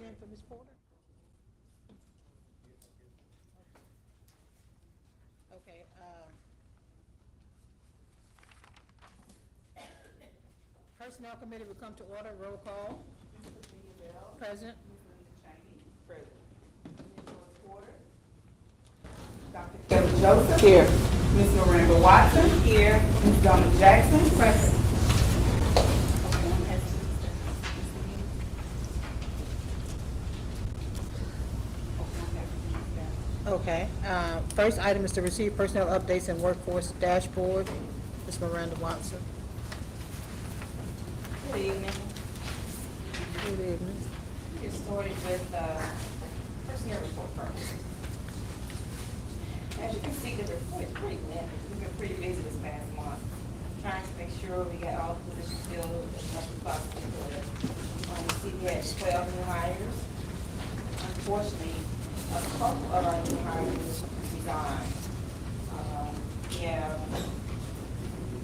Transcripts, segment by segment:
sit in for Ms. Porter? Okay, Personnel Committee will come to order, roll call. Present. Dr. Kelly Joseph. Here. Ms. Miranda Watson. Here. Ms. Donna Jackson. Present. Okay, first item is to receive personnel updates and workforce dashboard. Ms. Miranda Watson. Good evening. Good evening. Get started with personnel report first. As you can see, the report is pretty lengthy. We've been pretty busy this past month, trying to make sure we got all the positions filled as much as possible. You see, we had 12 new hires. Unfortunately, a couple of our new hires resigned.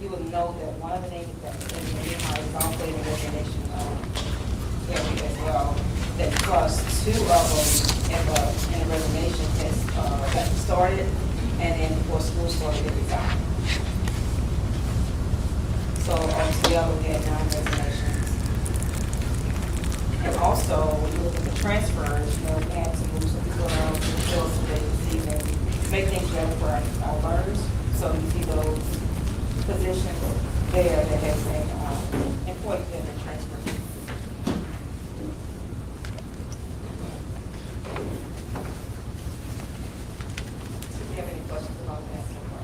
You will know that one of the names that in the new hire is also in the resignation area as well. That plus two of them in the resignation has got started, and then before school started, they resigned. So altogether, we had 9 resignations. And also, when you look at the transfers, we had to move some people around to fill some vacancies and make things better for our learners. So you see those positions there that have been employed that have been transferred. So if you have any questions about that so far?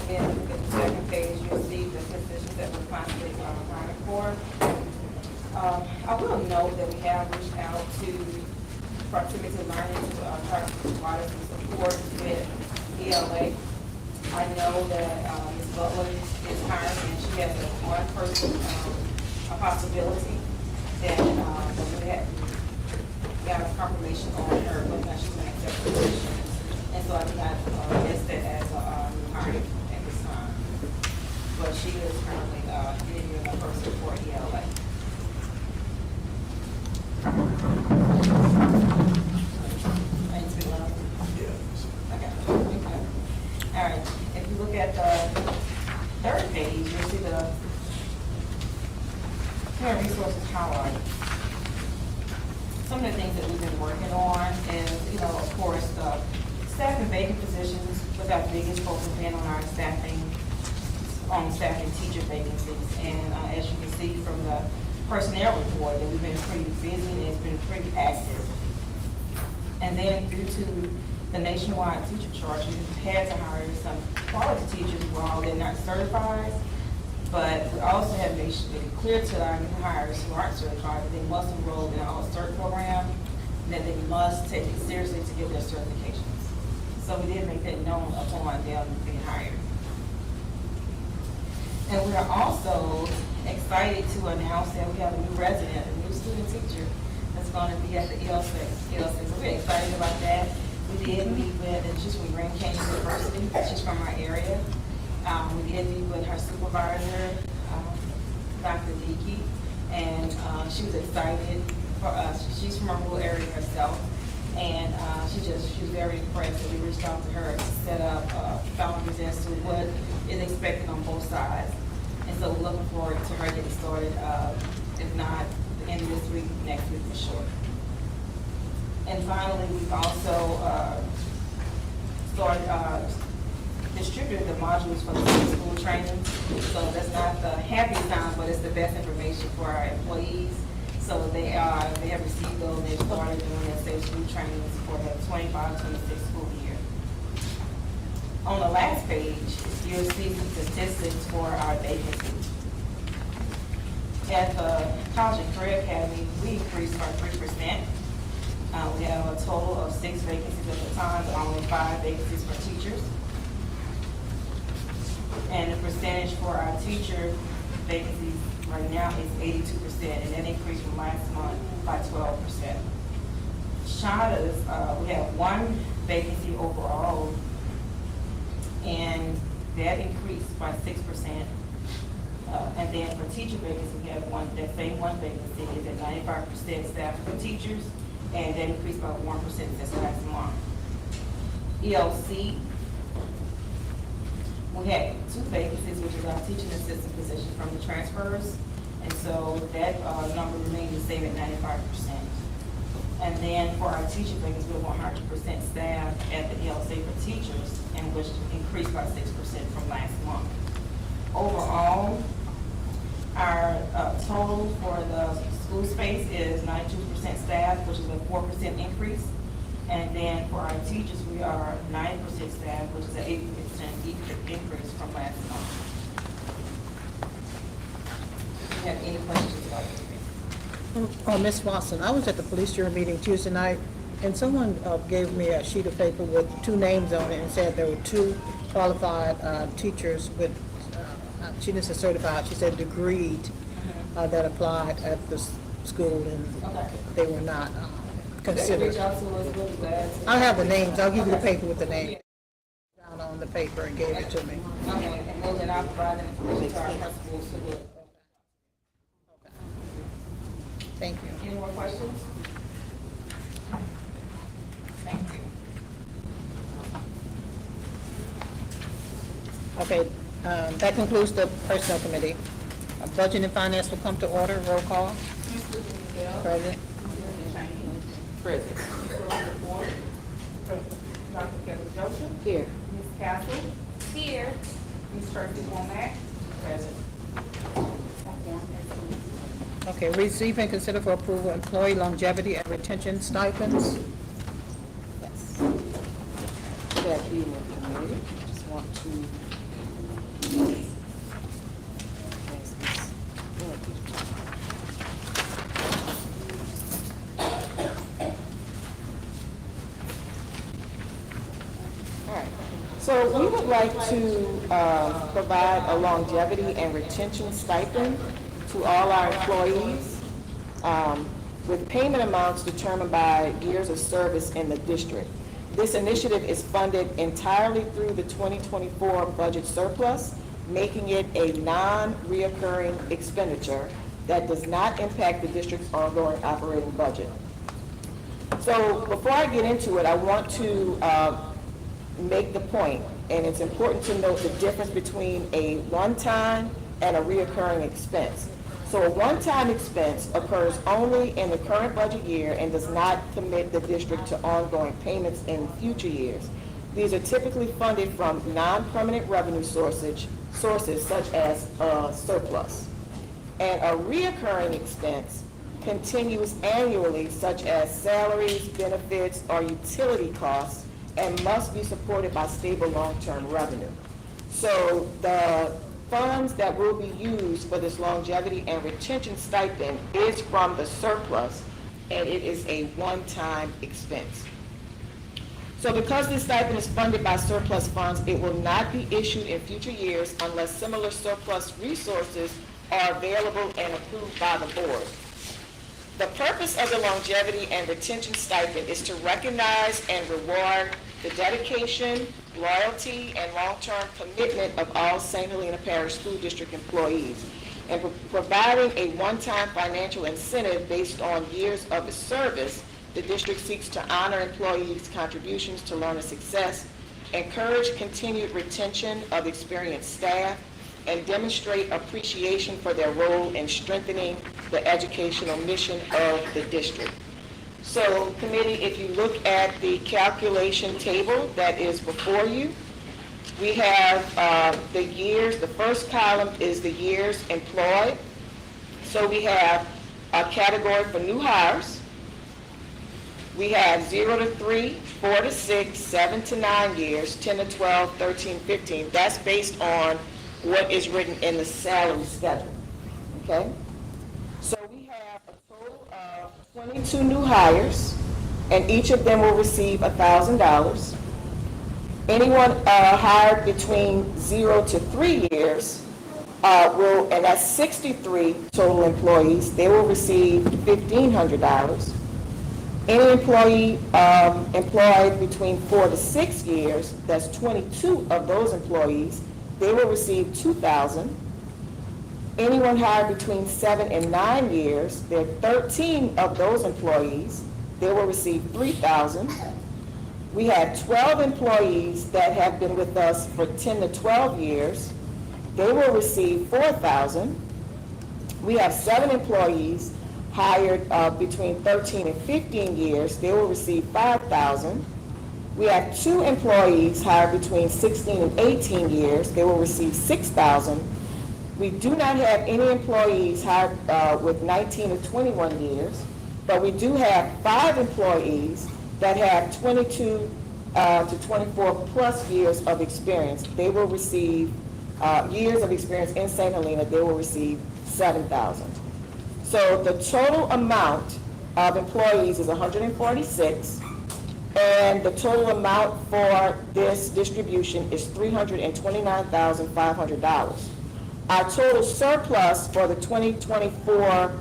And look at the second page, you'll see the positions that we're constantly applying for. I will note that we have reached out to proximity learning to try to provide some support with ELA. I know that Ms. Butler is hiring, and she has one person, a possibility that we had got a confirmation on her, but now she's going to accept the position. And so I did not list it as a new hire at this time. But she is currently interviewing a person for ELA. All right, if you look at the third page, you'll see the human resources highlight. Some of the things that we've been working on is, of course, the staffing vacant positions, with our biggest focus being on our staffing teacher vacancies. And as you can see from the personnel report, that we've been pretty busy and it's been pretty active. And then due to the nationwide teacher shortage, we've had to hire some quality teachers while they're not certified. But we also have made it clear to our new hires who aren't certified that they must enroll in our CERT program and that they must take it seriously to get their certifications. So we did make that known upon them being hired. And we are also excited to announce that we have a new resident, a new student teacher that's going to be at the EL6. So we're excited about that. We did meet with, and she's from Grand Canyon University. She's from our area. We did meet with her supervisor, Dr. Dickey, and she was excited for us. She's from our rural area herself, and she was very impressed that we reached out to her to set up boundaries as to what is expected on both sides. And so we're looking forward to her getting started, if not the end of this week, next week for sure. And finally, we've also distributed the modules for the school training. So that's not the happy time, but it's the best information for our employees. So they have received those, and they've started doing their safe school trainings for the 25-26 school year. On the last page, you'll see some statistics for our vacancies. At the College and Career Academy, we increased by 3%. We have a total of 6 vacancies at the time, but only 5 vacancies for teachers. And the percentage for our teacher vacancies right now is 82%, and that increased from last month by 12%. Shadas, we have 1 vacancy overall, and that increased by 6%. And then for teacher vacancies, we have that same one vacancy is at 95% staff for teachers, and that increased by 1% since last month. ELC, we had 2 vacancies, which is our teaching assistant position from the transfers, and so that number remained the same at 95%. And then for our teacher vacancies, we have 100% staff at the ELC for teachers, and which increased by 6% from last month. Overall, our total for the school space is 92% staff, which is a 4% increase. And then for our teachers, we are 9% staff, which is an 8% increase from last month. Do you have any questions about this? Oh, Ms. Watson, I was at the police jury meeting Tuesday night, and someone gave me a sheet of paper with 2 names on it and said there were 2 qualified teachers with, she didn't say certified, she said degreed, that applied at the school, and they were not considered. Reach out to us, we'll be glad to. I'll have the names, I'll give you the paper with the name down on the paper and gave it to me. Okay, and we'll then I'll provide the information to our principals who will. Thank you. Any more questions? Thank you. Okay, that concludes the personnel committee. Budget and finance will come to order, roll call. Present. Present. Dr. Kevin Joseph. Here. Ms. Castle. Here. Ms. Tracy Womack. Present. Okay, receive and consider for approval employee longevity and retention stipends. Yes. That evening committee, just want to. All right. So we would like to provide a longevity and retention stipend to all our employees with payment amounts determined by years of service in the district. This initiative is funded entirely through the 2024 budget surplus, making it a non-reoccurring expenditure that does not impact the district's ongoing operating budget. So before I get into it, I want to make the point, and it's important to note the difference between a one-time and a reoccurring expense. So a one-time expense occurs only in the current budget year and does not commit the district to ongoing payments in future years. These are typically funded from non-permanent revenue sources such as surplus. And a reoccurring expense continues annually, such as salaries, benefits, or utility costs, and must be supported by stable long-term revenue. So the funds that will be used for this longevity and retention stipend is from the surplus, and it is a one-time expense. So because this stipend is funded by surplus funds, it will not be issued in future years unless similar surplus resources are available and approved by the board. The purpose of the longevity and retention stipend is to recognize and reward the dedication, loyalty, and long-term commitment of all St. Helena Parish School District employees, and providing a one-time financial incentive based on years of service. The district seeks to honor employees' contributions to learner success, encourage continued retention of experienced staff, and demonstrate appreciation for their role in strengthening the educational mission of the district. So, committee, if you look at the calculation table that is before you, we have the years. The first column is the years employed. So we have a category for new hires. We have 0 to 3, 4 to 6, 7 to 9 years, 10 to 12, 13, 15. That's based on what is written in the salary schedule, okay? So we have a total of 22 new hires, and each of them will receive $1,000. Anyone hired between 0 to 3 years and that's 63 total employees, they will receive $1,500. Any employee employed between 4 to 6 years, that's 22 of those employees, they will receive $2,000. Anyone hired between 7 and 9 years, there are 13 of those employees, they will receive $3,000. We have 12 employees that have been with us for 10 to 12 years, they will receive $4,000. We have 7 employees hired between 13 and 15 years, they will receive $5,000. We have 2 employees hired between 16 and 18 years, they will receive $6,000. We do not have any employees hired with 19 to 21 years, but we do have 5 employees that have 22 to 24 plus years of experience. They will receive years of experience in St. Helena, they will receive $7,000. So the total amount of employees is 146, and the total amount for this distribution is $329,500. Our total surplus for the 2024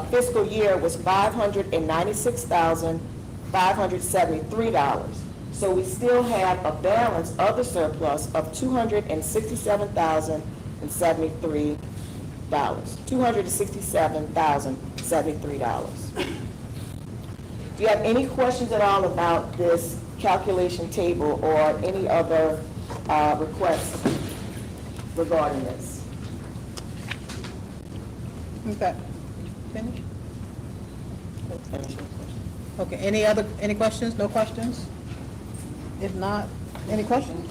fiscal year was $596,573. So we still have a balance of the surplus of $267,073. $267,073. Do you have any questions at all about this calculation table or any other requests regarding this? Okay. Finish? Okay, any questions? No questions? If not, any questions?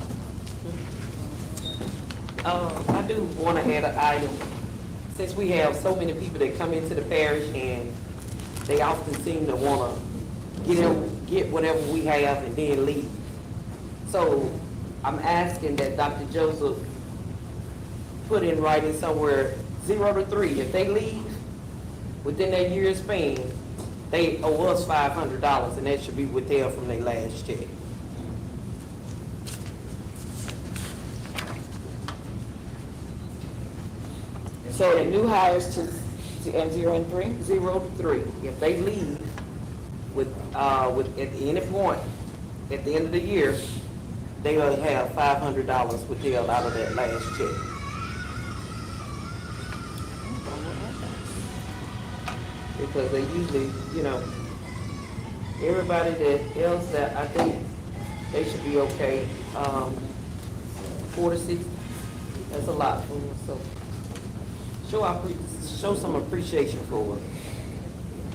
I do want to add an item. Since we have so many people that come into the parish and they often seem to want to get whatever we have and then leave. So I'm asking that Dr. Joseph put in writing somewhere 0 to 3. If they leave within that year's span, they owe us $500, and that should be withheld from their last check. So the new hires to 0 and 3? 0 to 3. If they leave with at any point at the end of the year, they will have $500 withheld out of that last check. Because they usually, everybody else that I think they should be okay. 4 to 6, that's a lot for them. So show some appreciation for it.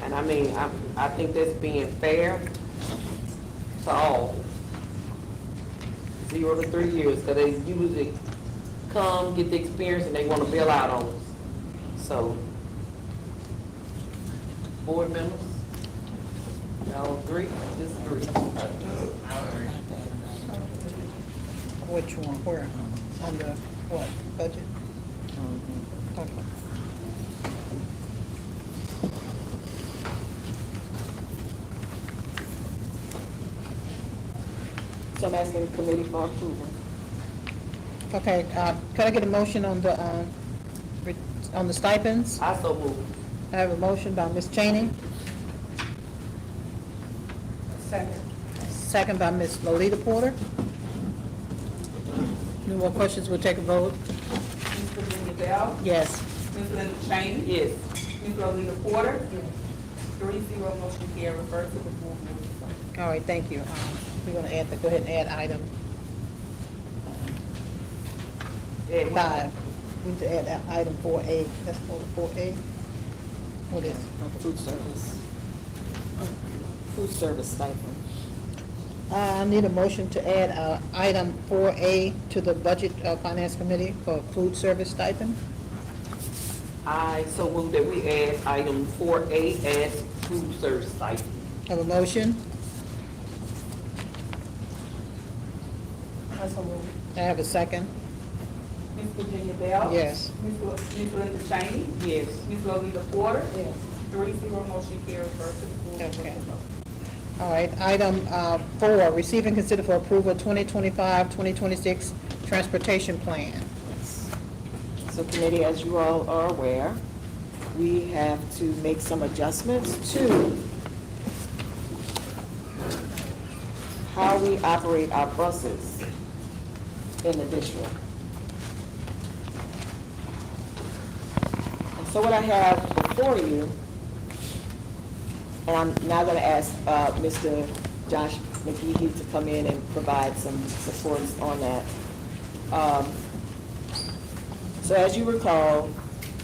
And I mean, I think that's being fair to all. 0 to 3 years, because they usually come, get the experience, and they want to bail out on us. So, board members, y'all agree, disagree? Which one, where? On the, what, budget? Okay. So I'm asking the committee for approval. Okay, could I get a motion on the stipends? I so move. I have a motion by Ms. Cheney, Second. second by Ms. Lolita Porter. No more questions, we'll take a vote. Ms. Virginia Bell? Yes. Ms. Linda Cheney? Yes. Ms. Lolita Porter? 3-0, motion carried, refer to the full board. All right, thank you. We're going to go ahead and add item Yeah, 5. We need to add item 4A. That's for 4A. What is? Food service. Food service stipend. I need a motion to add item 4A to the Budget Finance Committee for food service stipend. I so move that we add item 4A as food service stipend. Have a motion? I so move. I have a second. Ms. Virginia Bell? Yes. Ms. Linda Cheney? Yes. Ms. Lolita Porter? Yes. 3-0, motion carried, refer to the full board. Okay. All right, item 4, receive and consider for approval 2025-2026 transportation plan. So committee, as you all are aware, we have to make some adjustments to how we operate our buses in the district. So what I have before you, and I'm now going to ask Mr. Josh McGee to come in and provide some support on that. So as you recall,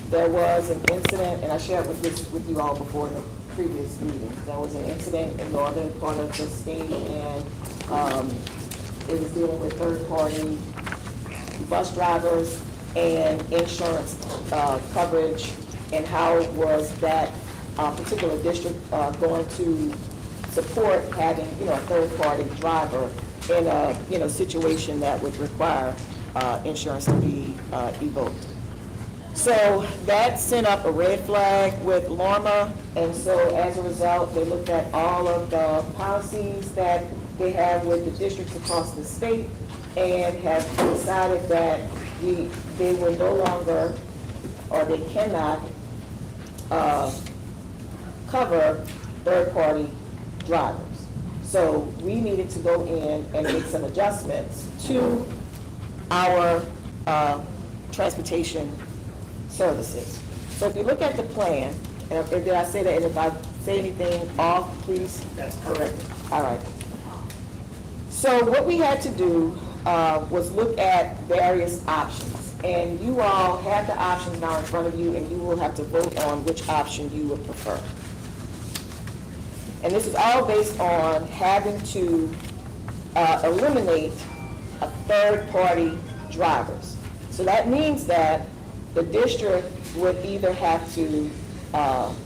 there was an incident, and I shared this with you all before the previous meeting. There was an incident in northern part of the state, and it was dealing with third-party bus drivers and insurance coverage, and how was that particular district going to support having, a third-party driver in a, situation that would require insurance to be evoked. So that sent up a red flag with Lorma, and so as a result, they looked at all of the policies that they have with the districts across the state and have decided that they will no longer, or they cannot cover third-party drivers. So we needed to go in and make some adjustments to our transportation services. So if you look at the plan, and did I say that, and if I say anything off, please? That's correct. All right. So what we had to do was look at various options. And you all have the options now in front of you, and you will have to vote on which option you would prefer. And this is all based on having to eliminate a third-party drivers. So that means that the district would either have to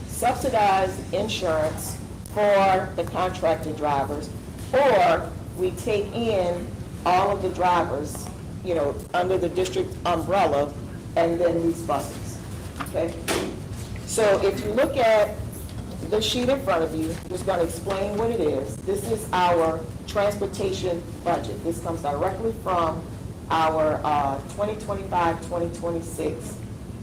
subsidize insurance for the contracted drivers, or we take in all of the drivers, under the district umbrella, and then lease buses, okay? So if you look at the sheet in front of you, I'm just going to explain what it is. This is our transportation budget. This comes directly from our 2025-2026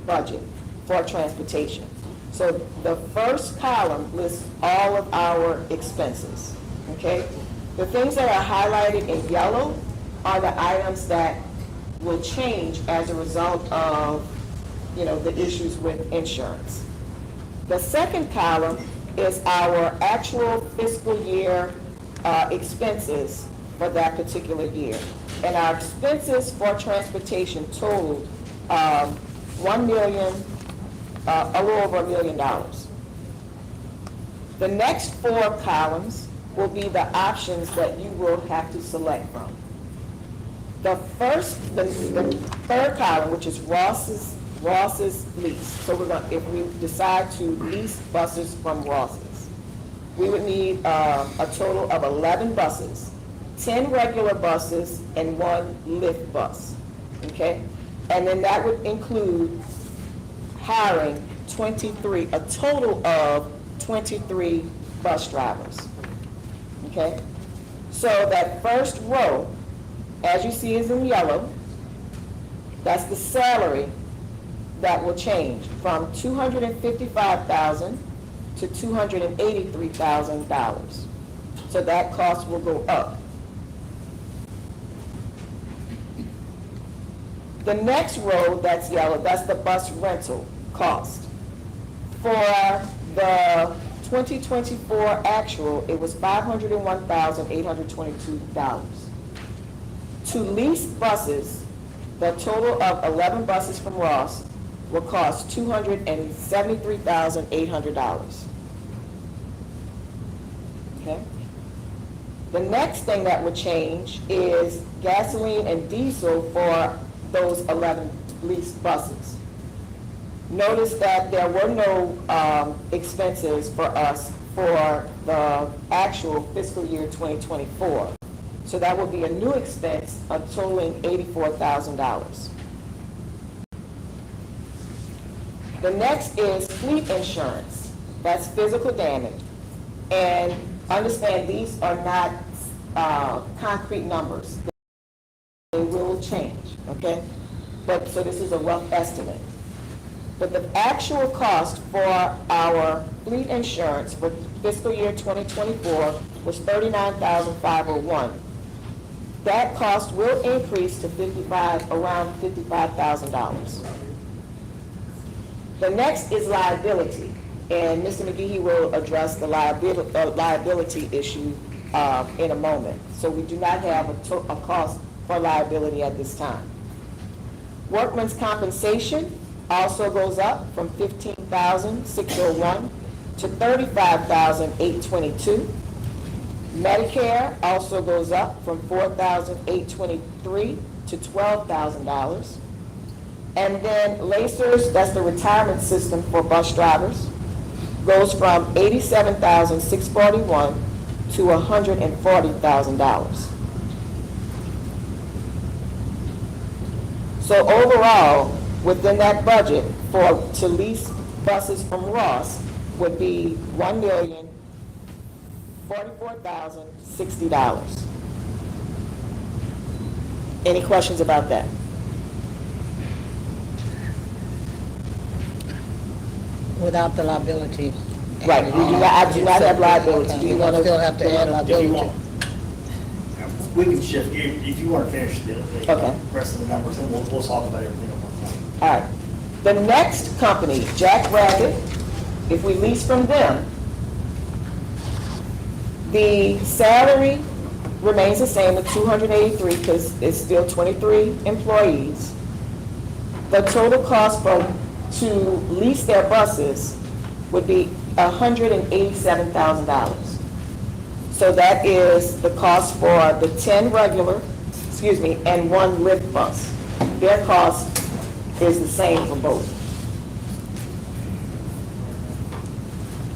budget for transportation. So the first column lists all of our expenses, okay? The things that are highlighted in yellow are the items that will change as a result of, the issues with insurance. The second column is our actual fiscal year expenses for that particular year. And our expenses for transportation totaled a little over $1 million. The next four columns will be the options that you will have to select from. The third column, which is Ross's lease. So if we decide to lease buses from Ross's, we would need a total of 11 buses, 10 regular buses, and 1 lift bus, okay? And then that would include hiring a total of 23 bus drivers, okay? So that first row, as you see, is in yellow. That's the salary that will change from $255,000 to $283,000. So that cost will go up. The next row that's yellow, that's the bus rental cost. For the 2024 actual, it was $501,822. To lease buses, the total of 11 buses from Ross will cost $273,800. Okay? The next thing that would change is gasoline and diesel for those 11 leased buses. Notice that there were no expenses for us for the actual fiscal year 2024. So that would be a new expense of totaling $84,000. The next is fleet insurance. That's physical damage. And understand these are not concrete numbers. They will change, okay? So this is a rough estimate. But the actual cost for our fleet insurance for fiscal year 2024 was $39,501. That cost will increase to around $55,000. The next is liability, and Mr. McGee will address the liability issue in a moment. So we do not have a cost for liability at this time. Workman's compensation also goes up from $15,601 to $35,822. Medicare also goes up from $4,823 to $12,000. And then LACERS, that's the retirement system for bus drivers, goes from $87,641 to $140,000. So overall, within that budget, to lease buses from Ross would be $1,044,060. Any questions about that? Without the liability. Right, I do not have liability. Do you want to? Still have to add If you liability. want. We can shift, if you want to finish the Okay. rest of the numbers, then we'll talk about everything at one time. All right. The next company, Jack Rabbit, if we lease from them, the salary remains the same at $283 because it's still 23 employees. The total cost to lease their buses would be $187,000. So that is the cost for the 10 regular, and one lift bus. Their cost is the same for both.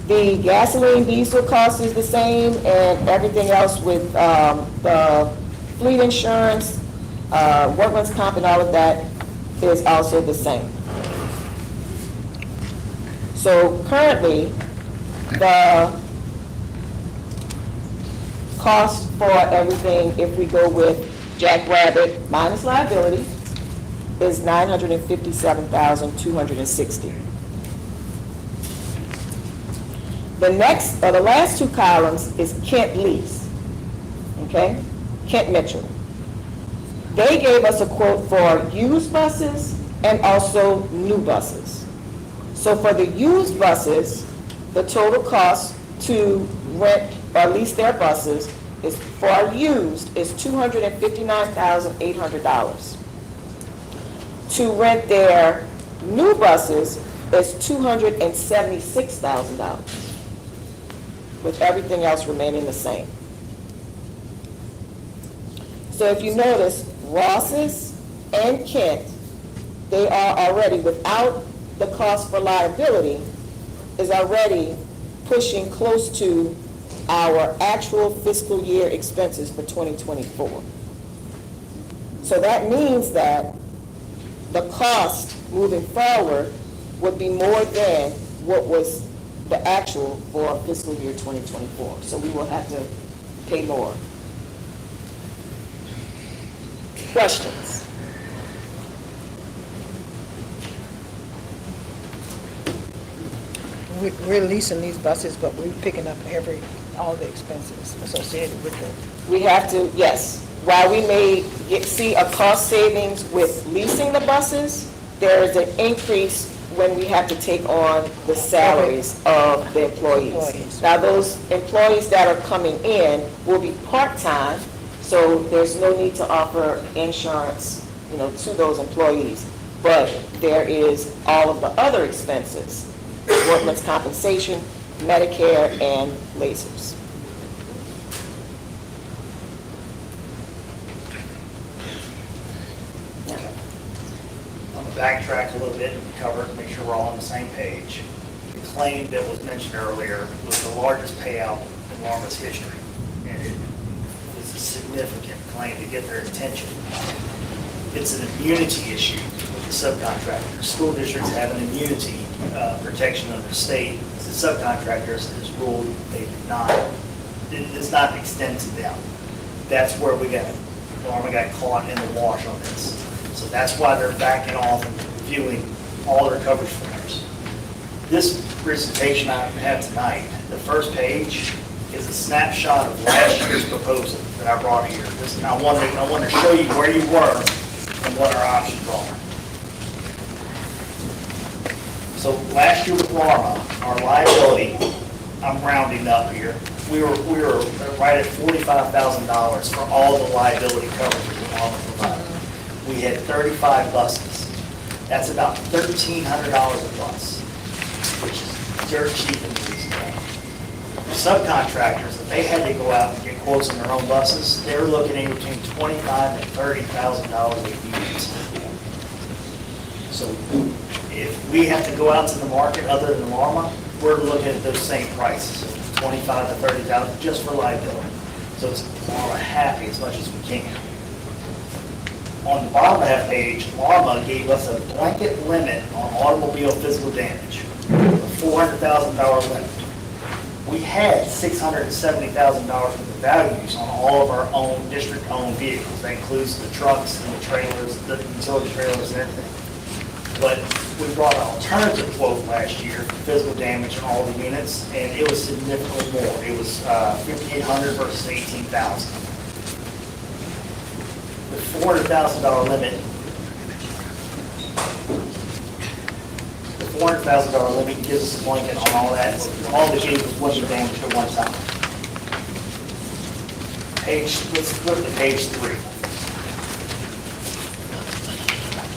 The gasoline diesel cost is the same, and everything else with the fleet insurance, workman's comp and all of that is also the same. So currently, the cost for everything, if we go with Jack Rabbit minus liability, is $957,260. The last two columns is Kent Lease, okay? Kent Mitchell. They gave us a quote for used buses and also new buses. So for the used buses, the total cost to rent or lease their buses is $259,800. To rent their new buses is $276,000, with everything else remaining the same. So if you notice, Ross's and Kent, they are already, without the cost for liability, is already pushing close to our actual fiscal year expenses for 2024. So that means that the cost moving forward would be more than what was the actual for fiscal year 2024. So we will have to pay more. Questions? We're leasing these buses, but we're picking up all the expenses associated with it. We have to, yes. While we may see a cost savings with leasing the buses, there is an increase when we have to take on the salaries of the employees. Now, those employees that are coming in will be part-time, so there's no need to offer insurance, to those employees. But there is all of the other expenses, workman's compensation, Medicare, and LACERS. I'm going to backtrack a little bit and cover it, make sure we're all on the same page. The claim that was mentioned earlier was the largest payout in Longmor's history, and it was a significant claim to get their attention. It's an immunity issue with the subcontractors. School districts have an immunity protection under the state. The subcontractors has ruled they do not. It does not extend to them. That's where Norma got caught in the wash on this. So that's why they're backing off and reviewing all their coverage forms. This presentation I have tonight, the first page is a snapshot of last year's proposal that I brought here. I want to show you where you were and what our options are. So last year with Lorma, our liability, I'm rounding up here, we were right at $45,000 for all the liability coverage that Lorma provided. We had 35 buses. That's about $1,300 a bus, which is dirt cheap in Louisiana. Subcontractors, if they had to go out and get quotes on their own buses, they were looking at between $25,000 and $30,000 a unit. So if we have to go out to the market other than Lorma, we're looking at those same prices, $25,000 to $30,000 just for liability. So it's Lorma happy as much as we can. On the bottom of that page, Lorma gave us a blanket limit on automobile physical damage, a $400,000 limit. We had $670,000 worth of values on all of our own district-owned vehicles. That includes the trucks and the trailers, the utility trailers and everything. But we brought an alternative quote last year for physical damage on all the units, and it was significantly more. It was $5,800 versus $18,000. The $400,000 limit, $400,000 limit gives us a blanket on all that. All the vehicles wasn't damaged at one time. Let's flip to page 3.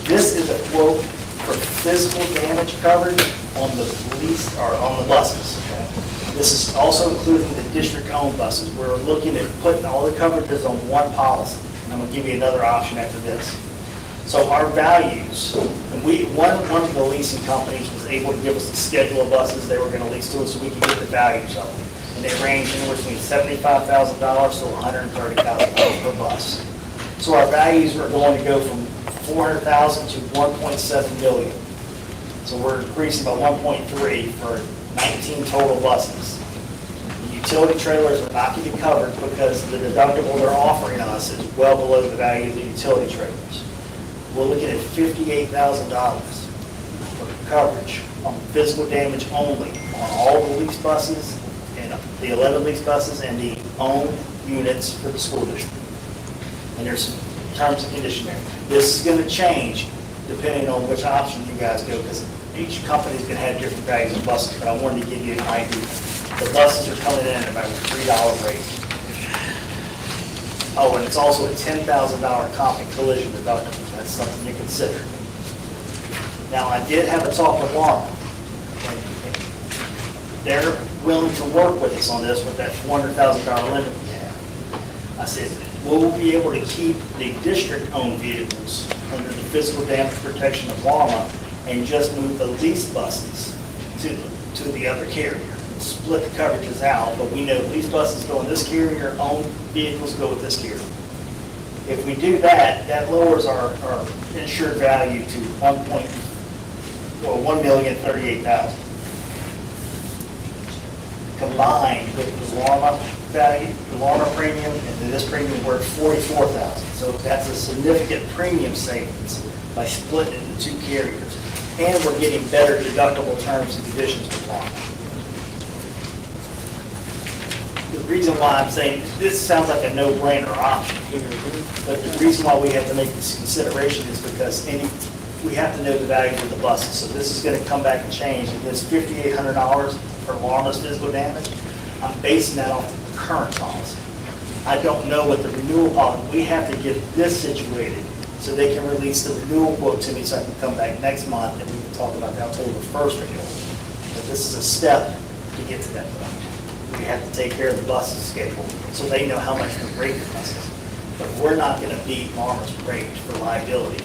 This is a quote for physical damage coverage on the police, or on the buses. Okay? This is also including the district-owned buses. We're looking at putting all the coverages on one policy. I'm going to give you another option after this. So our values, and one of the leasing companies was able to give us a schedule of buses they were going to lease to us so we could get the values of them. And they range anywhere between $75,000 to $130,000 per bus. So our values are going to go from $400,000 to $1.7 million. So we're increasing by 1.3 for 19 total buses. The utility trailers are not going to be covered because the deductible they're offering us is well below the value of the utility trailers. We're looking at $58,000 for coverage on physical damage only on all the leased buses and the 11 leased buses and the owned units for the school district. And there's some terms and conditions there. This is going to change depending on which option you guys go, because each company's going to have different values of buses, but I wanted to give you an idea. The buses are coming in at about a $3 rate. Oh, and it's also a $10,000 comp and collision deductible. That's something to consider. Now, I did have a talk with Lorma. They're willing to work with us on this with that $400,000 limit we have. I said, we'll be able to keep the district-owned vehicles under the physical damage protection of Lorma and just move the leased buses to the other carrier. Split the coverages out, but we know leased buses go in this carrier, owned vehicles go with this carrier. If we do that, that lowers our insured value to $1,038,000. Combined with the Lorma value, the Lorma premium, and this premium, we're at $44,000. So that's a significant premium savings by splitting it into two carriers. And we're getting better deductible terms and conditions with Lorma. The reason why I'm saying this sounds like a no-brainer option, but the reason why we have to make this consideration is because we have to know the value of the buses. So this is going to come back and change. If it's $5,800 for Lorma's physical damage, I'm basing that off the current policy. I don't know what the renewal policy. We have to get this situated so they can release the renewal quote to me so I can come back next month and we can talk about the October 1st renewal. But this is a step to get to that point. We have to take care of the buses schedule so they know how much to rate the buses. But we're not going to beat Lorma's rate for liability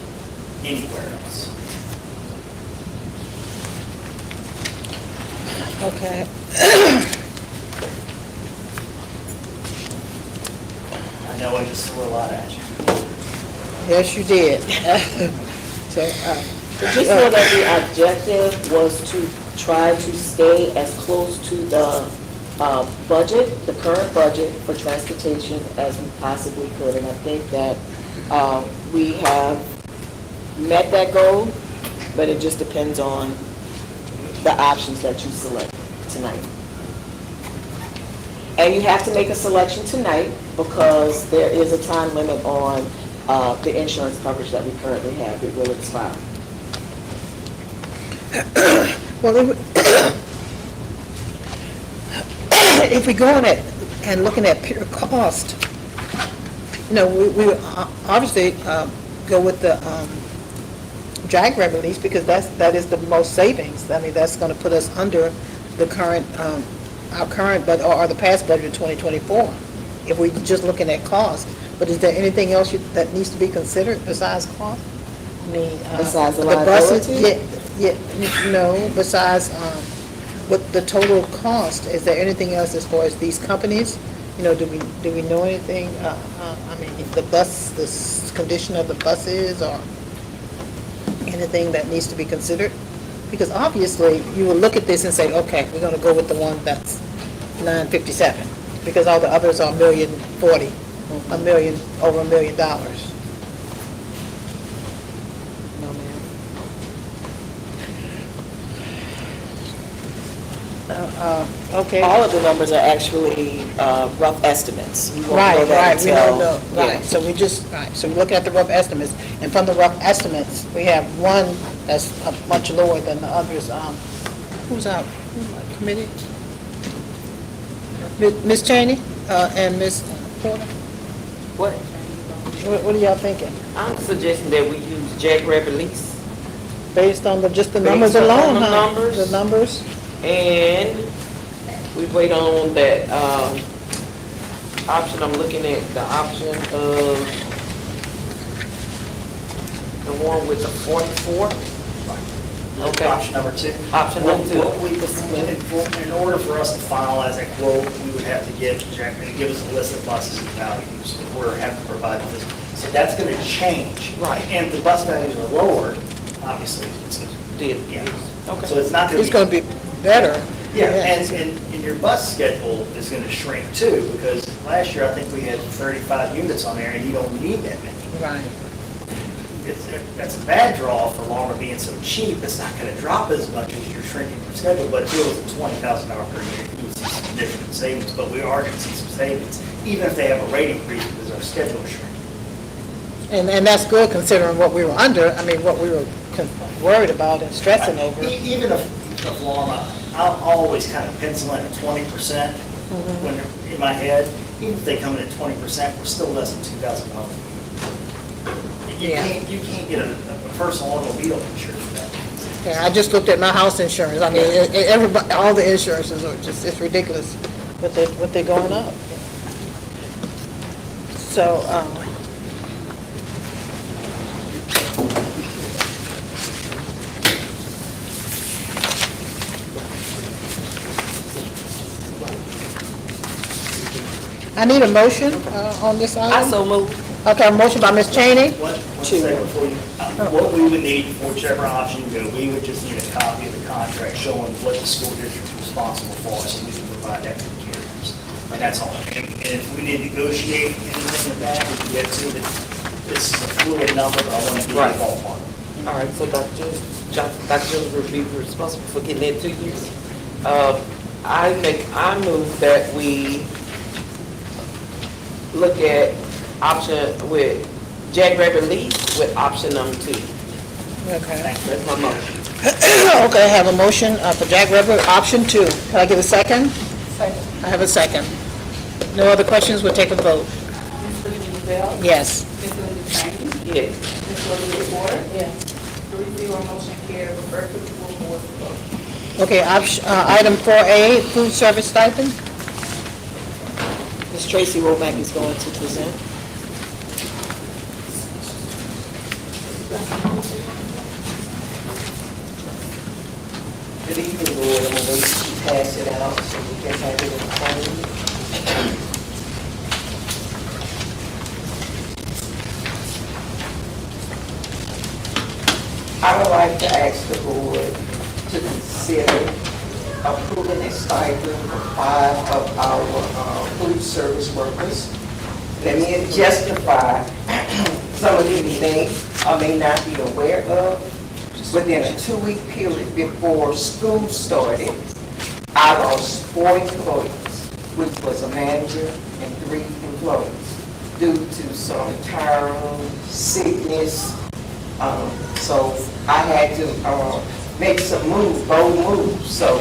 anywhere else. Okay. I know I just threw a lot at you. Yes, you did. So, Just know that the objective was to try to stay as close to the budget, the current budget for transportation as we possibly could. And I think that we have met that goal, but it just depends on the options that you select tonight. And you have to make a selection tonight because there is a time limit on the insurance coverage that we currently have. It will expire. Well, if we go on it and looking at pure cost, we obviously go with the drag release because that is the most savings. I mean, that's going to put us under the current, our current, but or the past budget of 2024, if we're just looking at cost. But is there anything else that needs to be considered besides cost? I mean, Besides the buses, liability? no, besides, what the total cost, is there anything else as far as these companies? Do we know anything, I mean, the condition of the buses or anything that needs to be considered? Because obviously, you will look at this and say, okay, we're gonna go with the one that's 957, because all the others are $1,040,000, over $1 million. No, ma'am. Okay. All of the numbers are actually rough estimates. You won't know Right, that we don't know, until- right, so we're looking at the rough estimates, and from the rough estimates, we have one that's much lower than the others. Who's our committee? Ms. Cheney, and Ms. Porter, What? what are y'all thinking? I'm suggesting that we use Jackrabbit lease, Based on just the Based numbers on alone, the huh? numbers. The numbers? and we wait on that, option. I'm looking at the option of the one with the 44. Okay. Option number 2. Option number 2. In order for us to finalize that quote, we would have to give Jack, give us a list of buses and values that we're having to provide this. So that's going to change. Right. And if the bus values are lowered, obviously, it's, yeah. Okay. So it's not going It's to be. gonna be better. Yeah, and your bus schedule is going to shrink too, because last year I think we had 35 units on there, and you don't need that many. Right. That's a bad draw for Lawmer being so cheap. It's not going to drop as much as you're shrinking your schedule, but if it was a $20,000 per year, you would see some significant savings, but we are going to see some savings, even if they have a rate increase because our schedule is shrinking. And that's good considering what we were under, I mean, what we were worried about and stressing over. Even if Lawmer, I'll always kind of pencil in at 20% when they're in my head. Even if they come in at 20%, we're still less than $2,000. Yeah. You can't get a personal automobile insurance for that. Yeah, I just looked at my house insurance, I mean, everybody, all the insurances are just, it's ridiculous what they're going up. So, I need a motion on this I item. so move. Okay, a motion by Ms. Cheney. One second before you, what we would need for whichever option you go, we would just need a copy of the contract showing what the school district is responsible for, so we can provide that to the carriers. And that's all. And if we need to negotiate anything in that, we can get to it. This is a fluid number, but I want to give you a Right. ballpark. All right, so Dr. Jones will be responsible for getting that to you. I move that we look at option with Jackrabbit lease with option number 2. Okay. That's my motion. Okay, I have a motion for Jack River, option 2. Can I get a second? Second. I have a second. No other questions, we'll take a vote. Ms. Linda Bell? Yes. Ms. Linda Cheney? Yes. Ms. Elizabeth Porter? Yes. 3-0 motion carried, refer to the full board for vote. Okay, item 4A, food service stipend. Ms. Tracy Womack is going to present. Good evening, Board. I'm going to wait till you pass it out so we can have it in time. I would like to ask the Board to consider approving a stipend for 5 of our food service workers. Let me justify some of these things I may not be aware of. Within a 2-week period before school started, I lost 4 employees, which was a manager and 3 employees, due to some retirement, sickness. So I had to make some moves, bold moves. So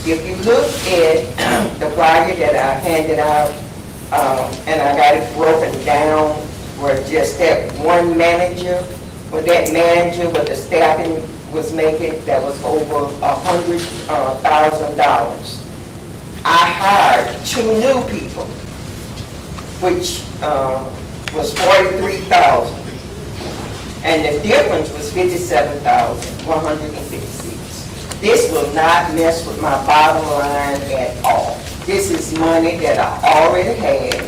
if you look at the flyer that I handed out, and I got it broken down where just that one manager, with that manager, with the staffing was making, that was over $100,000. I hired 2 new people, which was $43,000. And the difference was $57,156. This will not mess with my bottom line at all. This is money that I already had.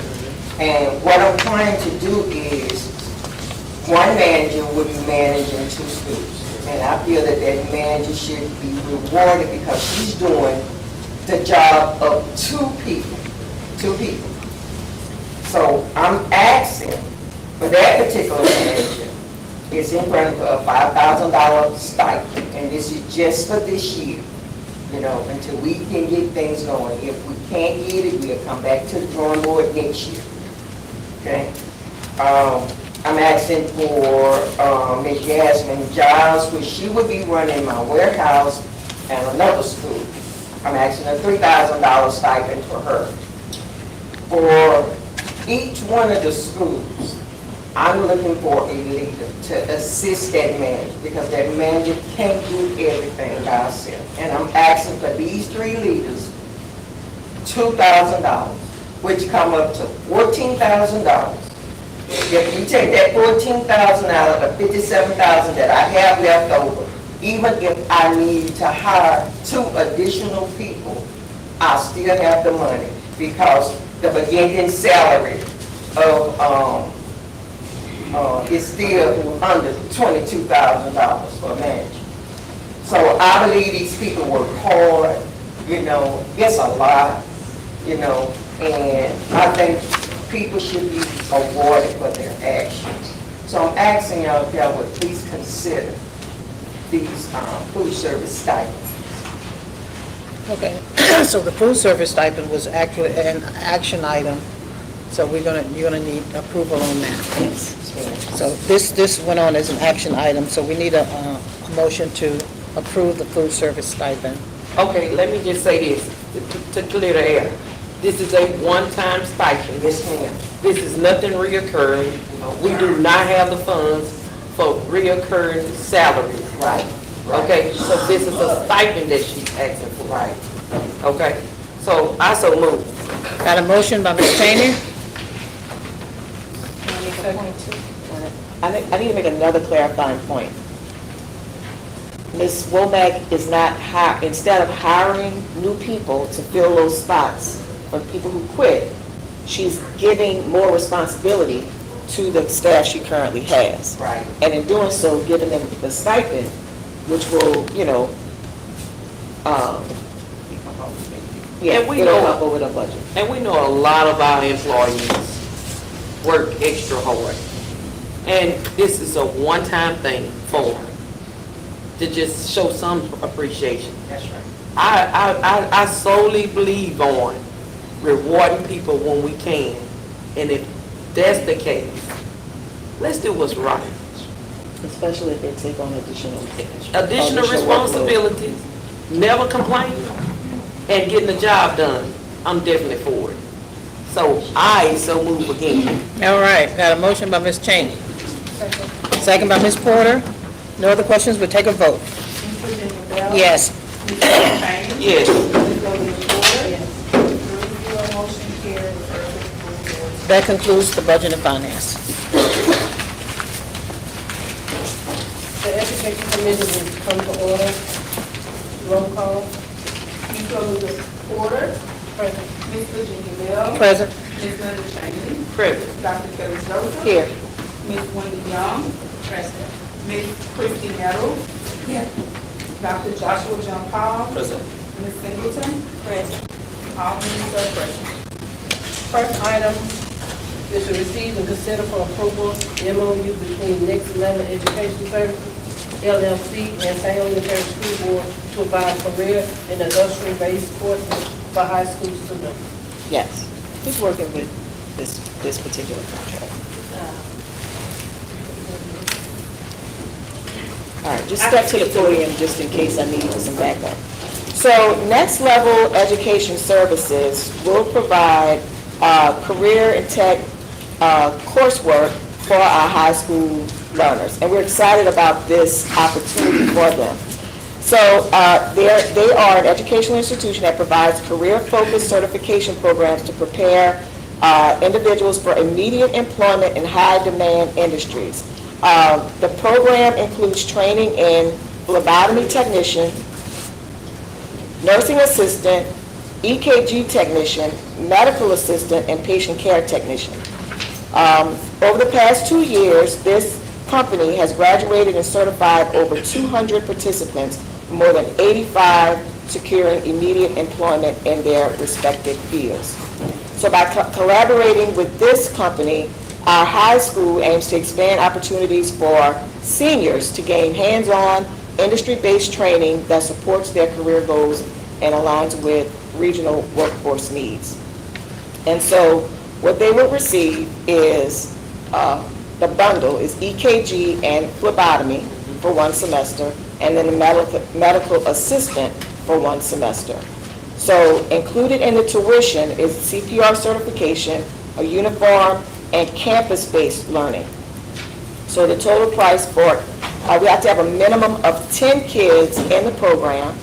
And what I'm trying to do is, one manager will be managing 2 schools. And I feel that that manager should be rewarded because she's doing the job of 2 people. 2 people. So I'm asking for that particular manager, it's in front of a $5,000 stipend, and this is just for this year, you know, until we can get things going. If we can't get it, we'll come back to the drawing board next year, okay? I'm asking for Ms. Jasmine Giles, which she would be running my warehouse and another school. I'm asking a $3,000 stipend for her. For each one of the schools, I'm looking for a leader to assist that manager because that manager can't do everything by herself. And I'm asking for these 3 leaders $2,000, which come up to $14,000. If you take that $14,000 out of the $57,000 that I have left over, even if I need to hire 2 additional people, I still have the money because the beginning salary of is still under $22,000 for a manager. So I believe these people work hard, you know, it's a lot, you know, and I think people should be awarded for their actions. So I'm asking y'all if y'all would please consider these food service stipends. Okay, so the food service stipend was actually an action item, so you're gonna need approval on that. Yes. So this went on as an action item, so we need a motion to approve the food service stipend. Okay, let me just say this, to clear the air. This is a one-time stipend. Yes, ma'am. This is nothing reoccurring. We do not have the funds for reoccurring salaries. Right. Okay, so this is a stipend that she's asking for. Right. Okay, so I so move. Got a motion by Ms. Cheney? I need to make another clarifying point. Ms. Womack is not instead of hiring new people to fill those spots for people who quit, she's giving more responsibility to the staff she currently has. Right. And in doing so, giving them the stipend, which will, you know, yeah, And we it'll know- help over the budget. And we know a lot of our employees work extra hard. And this is a one-time thing for them, to just show some appreciation. That's right. I solely believe on rewarding people when we can. And if that's the case, let's do what's right. Especially if they take on additional Additional responsibilities, never complain, and getting the job done. I'm definitely for it. So I so move again. All right, got a motion by Ms. Cheney. Second by Ms. Porter. No other questions, we'll take a vote. Yes. Yes. That concludes the budget and finance. The Education Committee will come to order. Roll call. Ms. Porter. Present. Ms. Virginia Bell. Present. Ms. Linda Cheney. Present. Dr. Kelly Joseph. Here. Ms. Wendy Young. Present. Ms. Christy Nettles. Here. Dr. Joshua John Paul. Present. Ms. Singleton. Present. All members are present. First item is to receive and consider for approval the MOU between Next Level Education Services, LLC, and St. Louis Parish School Board to provide career and industrial-based courses for high school students. Yes. Who's working with this particular contract? All right, just step to the podium just in case I need some backup. So Next Level Education Services will provide career and tech coursework for our high school learners, and we're excited about this opportunity for them. So they are an educational institution that provides career-focused certification programs to prepare individuals for immediate employment in high-demand industries. The program includes training in phlebotomy technician, nursing assistant, EKG technician, medical assistant, and patient care technician. Over the past 2 years, this company has graduated and certified over 200 participants, more than 85 securing immediate employment in their respective fields. So by collaborating with this company, our high school aims to expand opportunities for seniors to gain hands-on, industry-based training that supports their career goals and aligns with regional workforce needs. And so what they will receive is, the bundle is EKG and phlebotomy for 1 semester, and then a medical assistant for 1 semester. So included in the tuition is CPR certification, a uniform, and campus-based learning. So the total price for, we have to have a minimum of 10 kids in the program,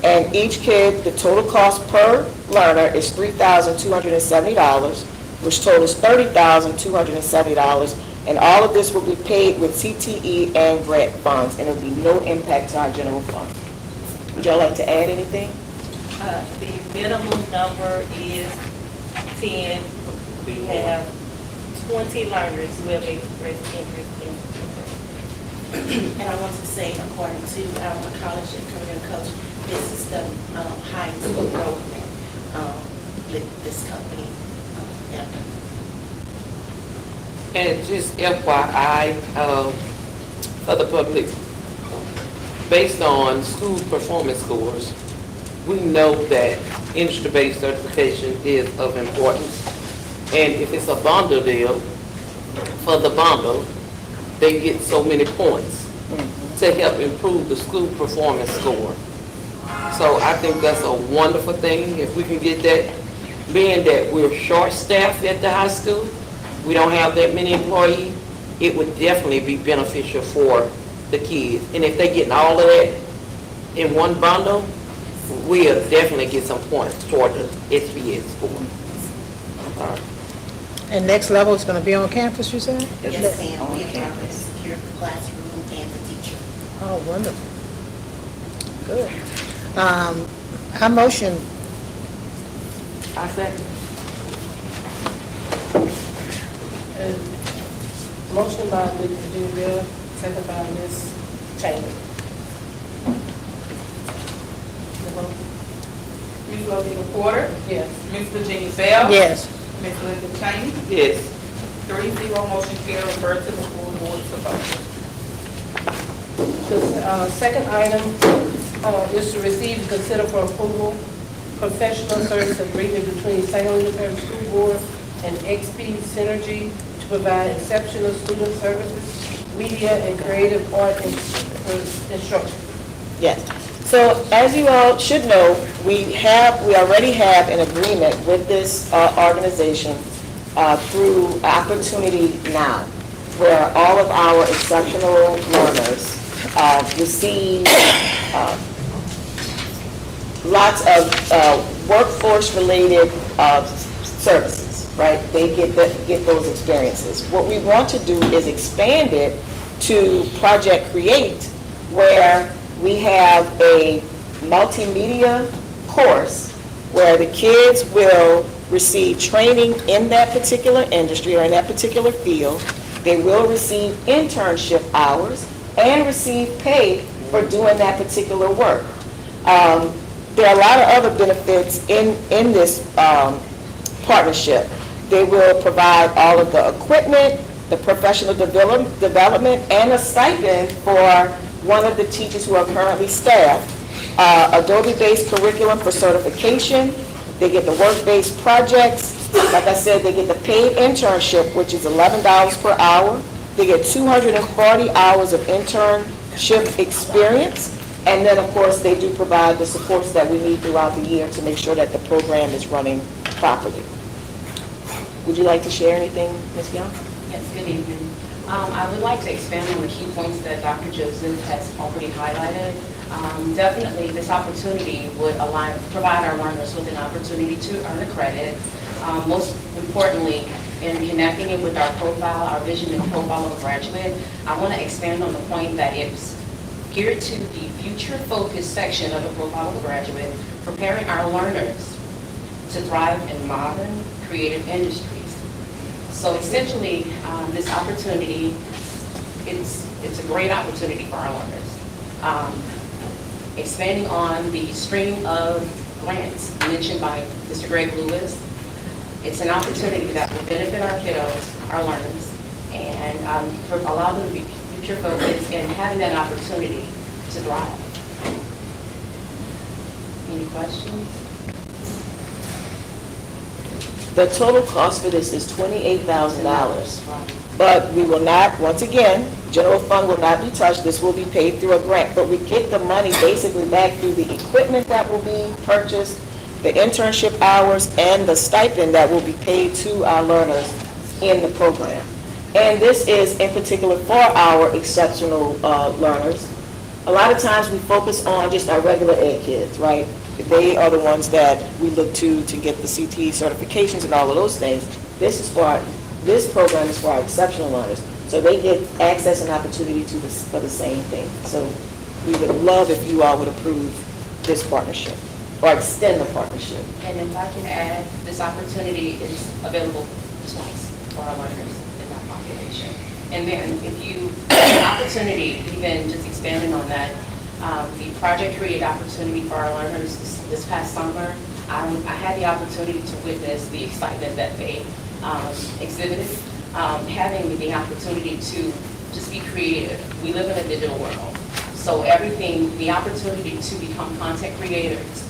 and each kid, the total cost per learner is $3,270, which totals $30,270, and all of this will be paid with CTE and grant funds, and there will be no impact to our general fund. Would y'all like to add anything? The minimum number is 10. We have 20 learners who have expressed interest in it. And I want to say, according to our college and career coach, this is the highest enrollment with this company ever. And just FYI, for the public, based on school performance scores, we know that industry-based certification is of importance. And if it's a bundle deal, for the bundle, they get so many points to help improve the school performance score. So I think that's a wonderful thing if we can get that, being that we're short-staffed at the high school, we don't have that many employees, it would definitely be beneficial for the kids. And if they're getting all of that in one bundle, we'll definitely get some points toward the SPS score. All right. And Next Level is going to be on campus, you said? Yes, ma'am, we have to secure the classroom and the teacher. Oh, wonderful. Good. I motion, I second. Motion by Ms. Virginia, second by Ms. Chamber. Ms. Lovina Porter, Yes. Ms. Virginia Bell. yes. Ms. Linda Cheney, Yes. 3-0 motion carried, refer to the full board to vote. The second item is to receive and consider for approval professional service agreement between St. Helena Parish School Board and XP Synergy to provide exceptional student services, media, and creative art instruction. Yes. So as you all should know, we already have an agreement with this organization through Opportunity Now, where all of our exceptional learners receive lots of workforce-related services, right? They get those experiences. What we want to do is expand it to Project Create, where we have a multimedia course where the kids will receive training in that particular industry or in that particular field. They will receive internship hours and receive pay for doing that particular work. There are a lot of other benefits in this partnership. They will provide all of the equipment, the professional development, and a stipend for one of the teachers who are currently staffed. Adobe-based curriculum for certification. They get the work-based projects. Like I said, they get the paid internship, which is $11 per hour. They get 240 hours of intern experience. And then, of course, they do provide the supports that we need throughout the year to make sure that the program is running properly. Would you like to share anything, Ms. Young? Yes, good evening. I would like to expand on the key points that Dr. Joseph has already highlighted. Definitely, this opportunity would provide our learners with an opportunity to earn a credit. Most importantly, in connecting it with our profile, our vision and profile of a graduate, I want to expand on the point that it's geared to the future-focused section of the profile of a graduate, preparing our learners to thrive in modern, creative industries. So essentially, this opportunity, it's a great opportunity for our learners. Expanding on the stream of grants mentioned by Mr. Greg Lewis, it's an opportunity that will benefit our kiddos, our learners, and allow them to be future focused and having that opportunity to thrive. Any questions? The total cost for this is $28,000. But we will not, once again, general fund will not be touched. This will be paid through a grant. But we get the money basically back through the equipment that will be purchased, the internship hours, and the stipend that will be paid to our learners in the program. And this is in particular for our exceptional learners. A lot of times we focus on just our regular ed kids, right? They are the ones that we look to get the CTE certifications and all of those things. This program is for our exceptional learners. So they get access and opportunity for the same thing. So we would love if you all would approve this partnership or extend the partnership. And if I can add, this opportunity is available twice for our learners in that population. And then if you have an opportunity, even just expanding on that, the project create opportunity for our learners this past summer, I had the opportunity to witness the excitement that they exhibited, having the opportunity to just be creative. We live in a digital world, so everything, the opportunity to become content creators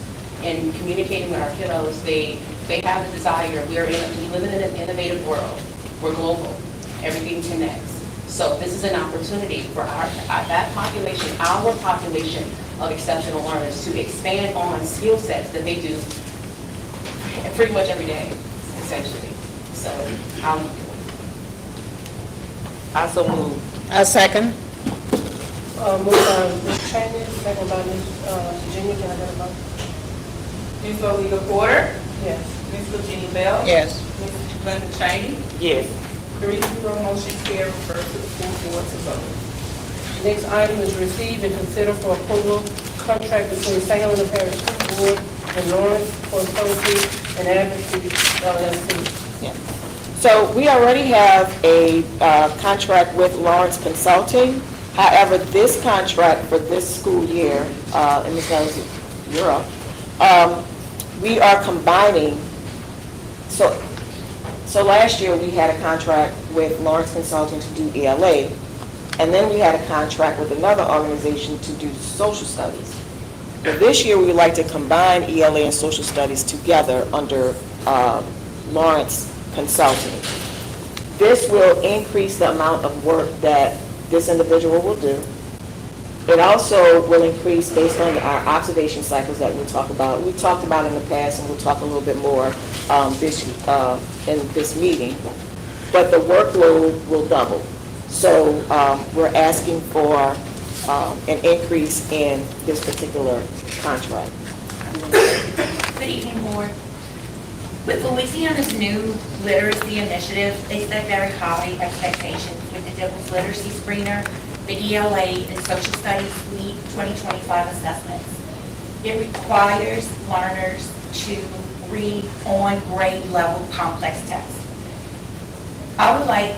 and communicating with our kiddos, they have a desire. We live in an innovative world. We're global. Everything connects. So this is an opportunity for that population, our population of exceptional learners, to expand on skill sets that they do pretty much every day, essentially. So I so move. A second. Moved by Ms. Cheney, second by Ms. Virginia, can I get a vote? Ms. Olita Porter, Yes. Ms. Virginia Bell. Yes. Ms. Linda Cheney. Yes. 3-0 motion carried, refer to the full board to vote. Next item is receive and consider for approval contract between St. Helena Parish School Board and Lawrence Consulting and Advocacy LLC. So we already have a contract with Lawrence Consulting. However, this contract for this school year, and Ms. Nellis, you're up, we are combining. So last year we had a contract with Lawrence Consulting to do ELA, and then we had a contract with another organization to do social studies. But this year we would like to combine ELA and social studies together under Lawrence Consulting. This will increase the amount of work that this individual will do. It also will increase based on our observation cycles that we'll talk about. We talked about in the past, and we'll talk a little bit more in this meeting. But the workload will double. So we're asking for an increase in this particular contract. Good evening, Board. With Louisiana's new literacy initiative, they set very high expectations with the Devil's Literacy Screener, the ELA, and Social Studies Suite 2025 assessments. It requires learners to read on grade level complex text. I would like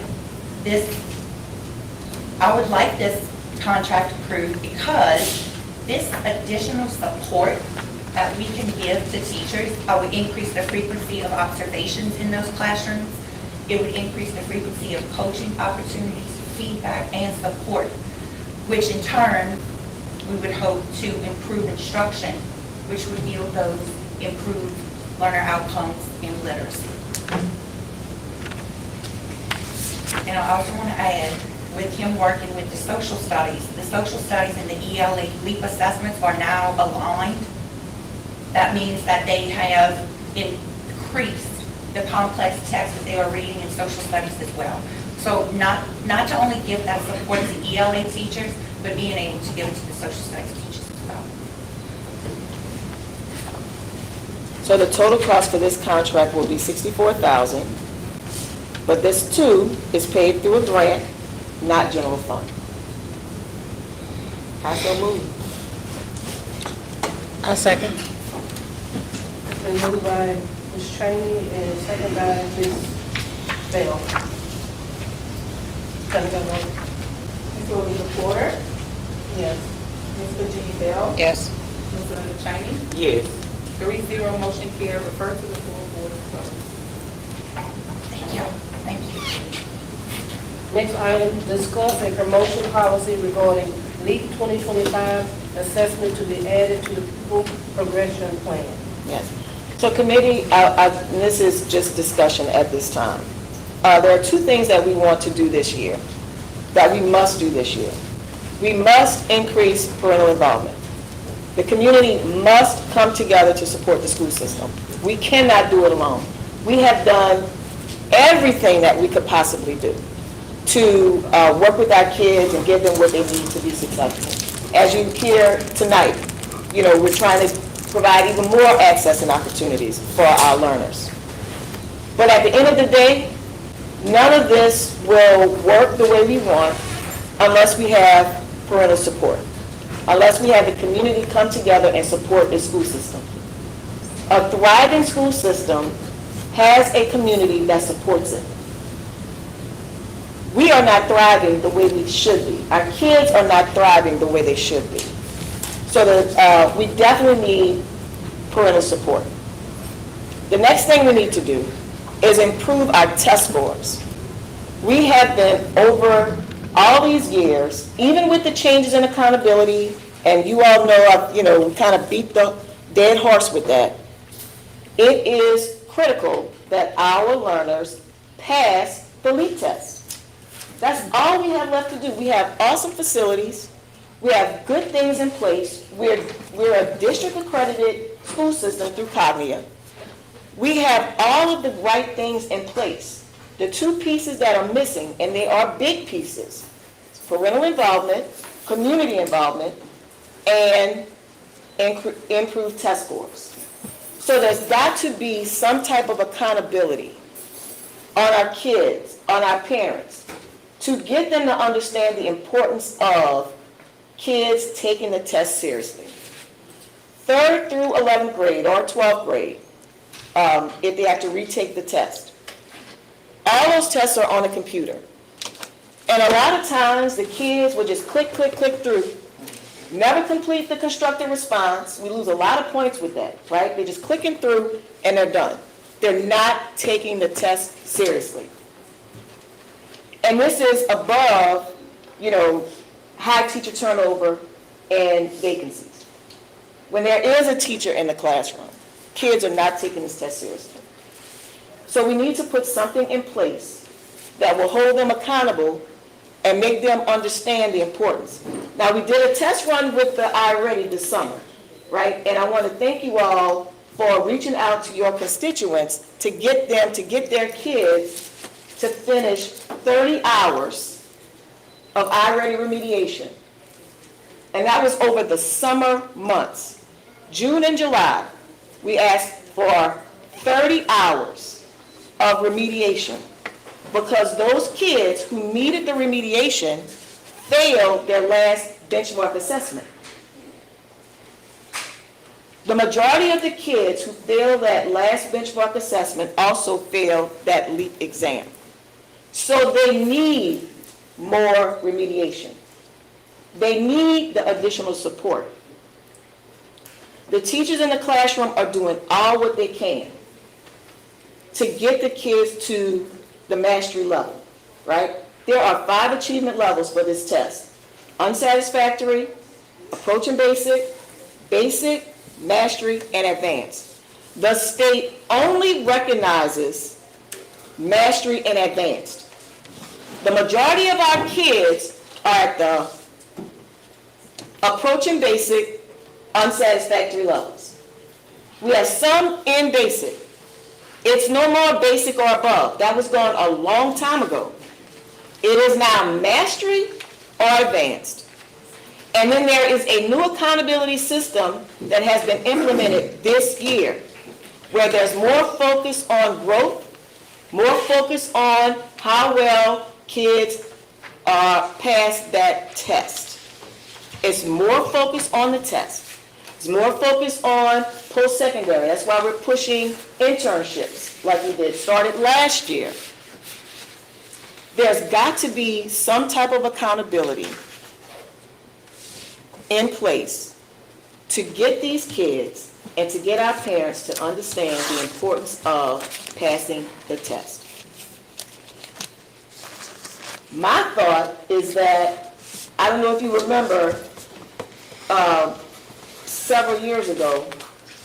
this contract approved because this additional support that we can give the teachers would increase the frequency of observations in those classrooms. It would increase the frequency of coaching opportunities, feedback, and support, which in turn, we would hope to improve instruction, which would yield those improved learner outcomes in literacy. And I also want to add, with him working with the social studies. The social studies and the ELA LEAP assessments are now aligned. That means that they have increased the complex text that they are reading in social studies as well. So not to only give that support to the ELA teachers, but being able to give it to the social studies teachers as well. So the total cost for this contract will be $64,000, but this too is paid through a grant, not general fund. I so move. I second. It's been moved by Ms. Cheney and second by Ms. Bell. Can I go on? Ms. Louisa Porter, Yes. Ms. Virginia Bell, Yes. Ms. Linda Cheney, Yes. 3-0 motion carried, refer to the full board of trustees. Thank you. Thank you. Next item, discuss a promotion policy regarding LEAP 2025 assessment to be added to the pupil progression plan. Yes. So committee, and this is just discussion at this time. There are two things that we want to do this year, that we must do this year. We must increase parental involvement. The community must come together to support the school system. We cannot do it alone. We have done everything that we could possibly do to work with our kids and give them what they need to be successful. As you hear tonight, we're trying to provide even more access and opportunities for our learners. But at the end of the day, none of this will work the way we want unless we have parental support, unless we have the community come together and support the school system. A thriving school system has a community that supports it. We are not thriving the way we should be. Our kids are not thriving the way they should be. So that we definitely need parental support. The next thing we need to do is improve our test scores. We have been over all these years, even with the changes in accountability, and you all know, we kind of beat the dead horse with that. It is critical that our learners pass the LEAP test. That's all we have left to do. We have awesome facilities. We have good things in place. We're a district accredited school system through Cognia. We have all of the right things in place. The two pieces that are missing, and they are big pieces, parental involvement, community involvement, and improved test scores. So there's got to be some type of accountability on our kids, on our parents, to get them to understand the importance of kids taking the test seriously. 3rd through 11th grade or 12th grade, if they have to retake the test. All those tests are on a computer. And a lot of times the kids will just click through, never complete the constructed response. We lose a lot of points with that, right? They're just clicking through and they're done. They're not taking the test seriously. And this is above, high teacher turnover and vacancies. When there is a teacher in the classroom, kids are not taking this test seriously. So we need to put something in place that will hold them accountable and make them understand the importance. Now, we did a test run with the iReady this summer, right? And I want to thank you all for reaching out to your constituents to get them, to get their kids to finish 30 hours of iReady remediation. And that was over the summer months. June and July, we asked for 30 hours of remediation because those kids who needed the remediation failed their last benchmark assessment. The majority of the kids who failed that last benchmark assessment also failed that LEAP exam. So they need more remediation. They need the additional support. The teachers in the classroom are doing all what they can to get the kids to the mastery level, right? There are 5 achievement levels for this test: unsatisfactory, approaching basic, basic, mastery, and advanced. The state only recognizes mastery and advanced. The majority of our kids are at the approaching basic, unsatisfactory levels. We have some in basic. It's no more basic or above. That was gone a long time ago. It is now mastery or advanced. And then there is a new accountability system that has been implemented this year, where there's more focus on growth, more focus on how well kids are past that test. It's more focus on the test. It's more focus on post-secondary. That's why we're pushing internships like we did, started last year. There's got to be some type of accountability in place to get these kids and to get our parents to understand the importance of passing the test. My thought is that, I don't know if you remember, several years ago,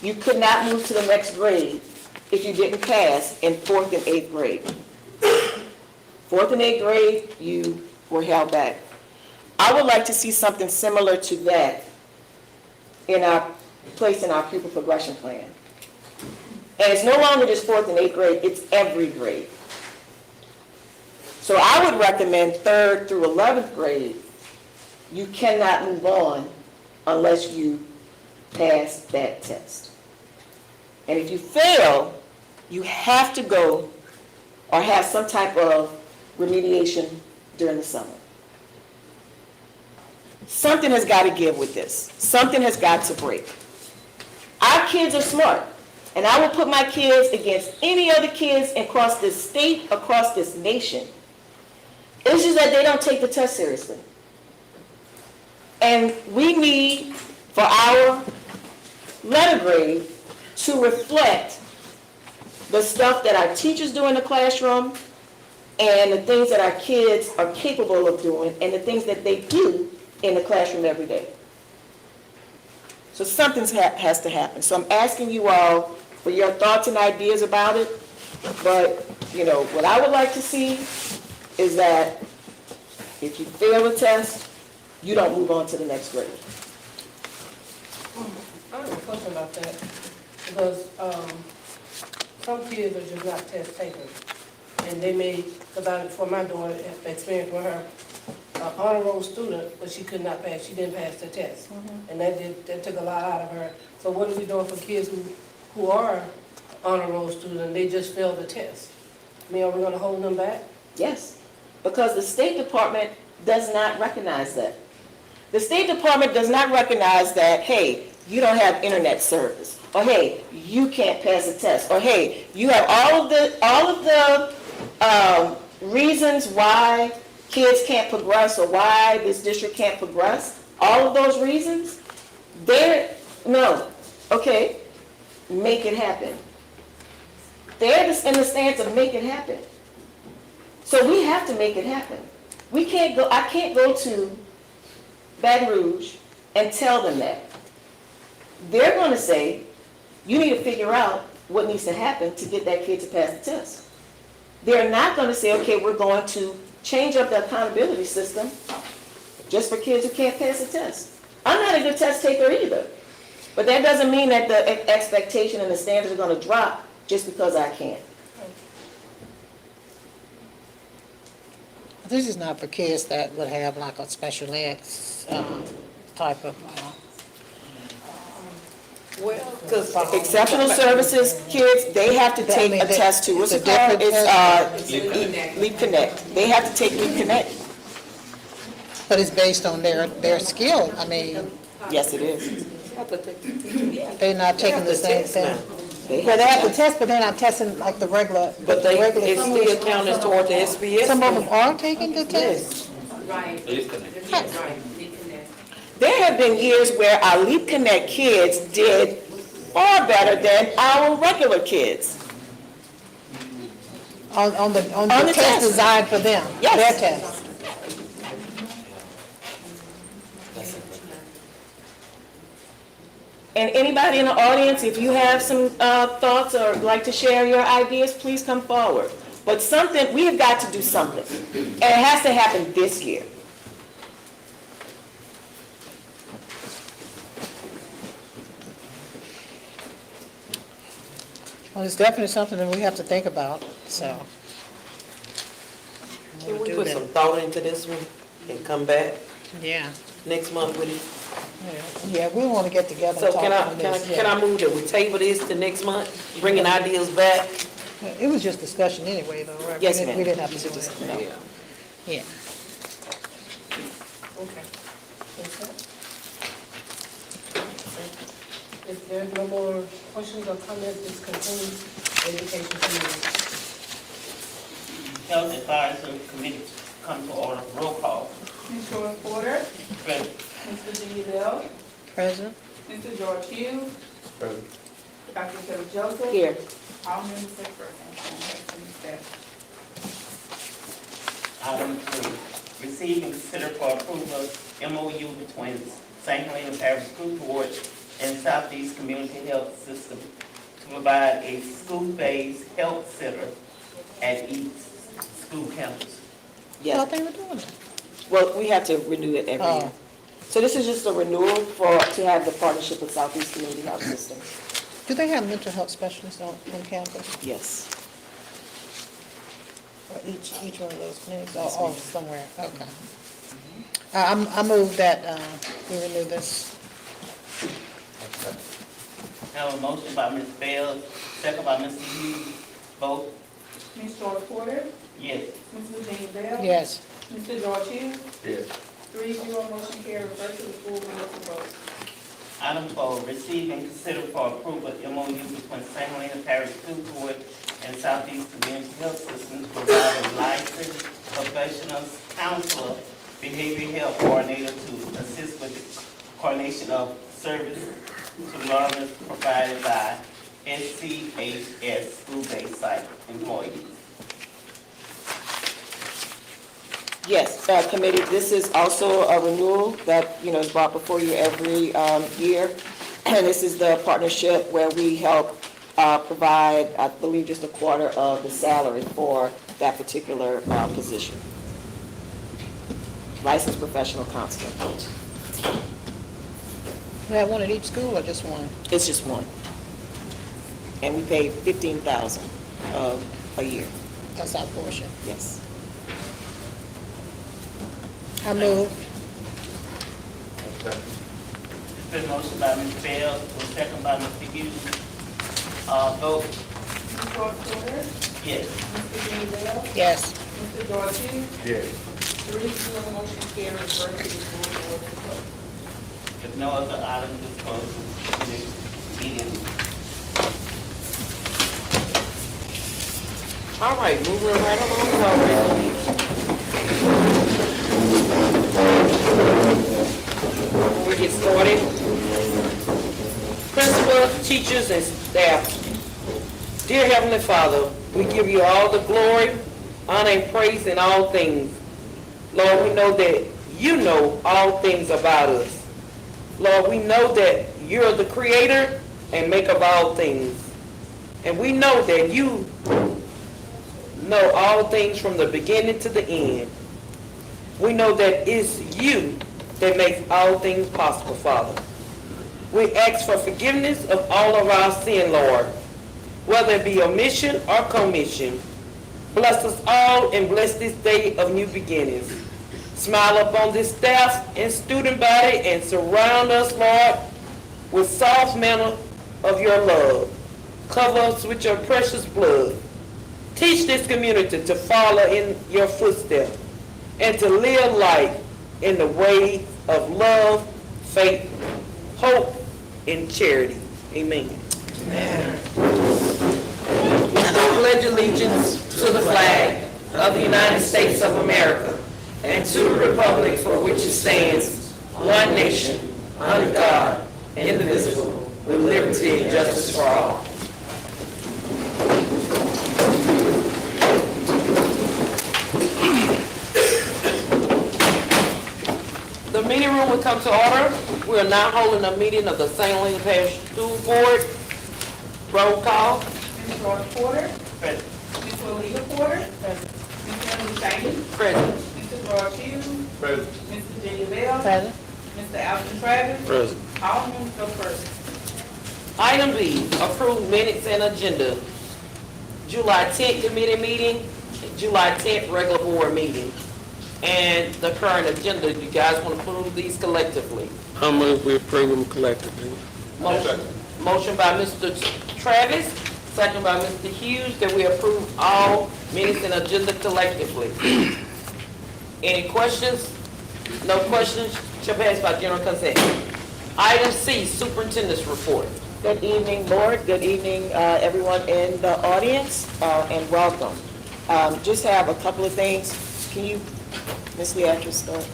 you could not move to the next grade if you didn't pass in 4th and 8th grade. 4th and 8th grade, you were held back. I would like to see something similar to that in our place in our pupil progression plan. And it's no longer just 4th and 8th grade, it's every grade. So I would recommend 3rd through 11th grade, you cannot move on unless you pass that test. And if you fail, you have to go or have some type of remediation during the summer. Something has got to give with this. Something has got to break. Our kids are smart, and I will put my kids against any other kids across this state, across this nation. It's just that they don't take the test seriously. And we need, for our letter grade, to reflect the stuff that our teachers do in the classroom and the things that our kids are capable of doing and the things that they do in the classroom every day. So something has to happen. So I'm asking you all for your thoughts and ideas about it. But, you know, what I would like to see is that if you fail a test, you don't move on to the next grade. I have a question about that, because some kids are just not test takers. And they may, because for my daughter, experience with her, an honor roll student, but she could not pass, she didn't pass the test. And that took a lot out of her. So what are we doing for kids who are honor roll students and they just failed the test? I mean, are we gonna hold them back? Yes, because the State Department does not recognize that. The State Department does not recognize that, hey, you don't have internet service, or hey, you can't pass a test, or hey, you have all of the reasons why kids can't progress or why this district can't progress. All of those reasons, no, okay, make it happen. They're in the stance of make it happen. So we have to make it happen. I can't go to Baton Rouge and tell them that. They're going to say, you need to figure out what needs to happen to get that kid to pass the test. They're not going to say, okay, we're going to change up the accountability system just for kids who can't pass the test. I'm not a good test taker either. But that doesn't mean that the expectation and the standards are going to drop just because I can't. This is not for kids that would have like a special ed type of, Well, because Exceptional services kids, they have to take a test too. What's it called? It's Leap Connect. They have to take Leap Connect. but it's based on their skill. I mean, Yes, it is. they're not taking the same thing. They Yeah, they have to to. test, but they're not testing like the regular. but the they, regular it's still counted toward the SBS. Some of them are taking the test? Right. Right. There have been years where our Leap Connect kids did far better than our regular kids. On the On the test test. designed for them? Yes. Their test? And anybody in the audience, if you have some thoughts or like to share your ideas, please come forward. But something, we have got to do something. And it has to happen this year. Well, it's definitely something that we have to think about, so. Can we Do put that. some thought into this one and come back Yeah, next month with it? yeah, we want to get together So and talk can I, about this. can I move that we table this to next month, bringing ideas back? It was just discussion anyway, though, right? Yes, We ma'am. didn't have to do anything. Yeah. Yeah. Okay. If there's no more questions or comments, this concludes the education committee. Health Advisory Committee come to order. Roll call. Ms. Joyce Porter, Present. Ms. Virginia Bell, President? Mr. George Hughes, Dr. Kevin Joseph. Here. All members say first. Item 3, receive and consider for approval MOU between St. Helena Parish School Board and Southeast Community Health System to provide a school-based health center at each school campus. Thought Yes. they were doing it. Well, we have to renew it every Oh. year. So this is just a renewal to have the partnership with Southeast Community Health System. Do they have mental health specialists on campus? Yes. Or each one of those clinics, or somewhere, okay. I move that we renew this. Have a motion by Ms. Bell, second by Mr. Hughes. Vote Ms. Joyce Porter, yes. Ms. Virginia Bell. Yes. Mr. George Hughes, Yes. 3-0, motion carried, refer to the full board to vote. Item 4, receive and consider for approval MOU between St. Helena Parish School Board and Southeast Community Health System to provide a licensed professional counselor, behavioral health coordinator to assist with the coordination of service to learners provided by SCHS school-based site employees. Yes, committee, this is also a renewal that, is brought before you every year. And this is the partnership where we help provide, I believe, just a quarter of the salary for that particular position. Licensed professional counselor. We have one at each school or just one? It's just one. And we pay $15,000 a year, That's our portion. yes. I move. It's been motion by Ms. Bell, second by Mr. Hughes. Vote Ms. Joyce Porter, yes. Ms. Virginia Bell, Yes. Mr. George Hughes, Yes. 3-0, motion carried, refer to the full board to vote. If no other items disclosed, this meeting. All right, moving right along, already. We get started. Principals, teachers, and staff. Dear Heavenly Father, we give you all the glory, honor, and praise in all things. Lord, we know that you know all things about us. Lord, we know that you're the creator and maker of all things. And we know that you know all things from the beginning to the end. We know that it's you that makes all things possible, Father. We ask for forgiveness of all of our sin, Lord, whether it be omission or commission. Bless us all and bless this day of new beginnings. Smile upon this staff and student body and surround us, Lord, with soft manner of your love. Cover us with your precious blood. Teach this community to follow in your footsteps and to live life in the way of love, faith, hope, and charity. Amen. I pledge allegiance to the flag of the United States of America and to the republic for which it stands, one nation, under God, indivisible, with liberty and justice for all. The meeting room will come to order. We are now holding a meeting of the St. Helena Parish School Board. Roll call. Ms. Joyce Porter, Present. Mr. Aaliyah Porter. Mr. Emily Chambers. Present. Mr. Gerard Pugh. Present. Ms. Virginia Bell. Present. Mr. Alvin Travis. Present. All members are present. Item B, approve minutes and agenda. July 10th committee meeting, July 10th regular board meeting. And the current agenda, you guys want to approve these collectively? How move we approve them collectively? Motion by Mr. Travis, second by Mr. Hughes, that we approve all minutes and agenda collectively. Any questions? No questions? Shall pass by general consent. Item C, superintendent's report. Good evening, Board. Good evening, everyone in the audience, and welcome. Just have a couple of things. Can you, Ms. Leatrice, start?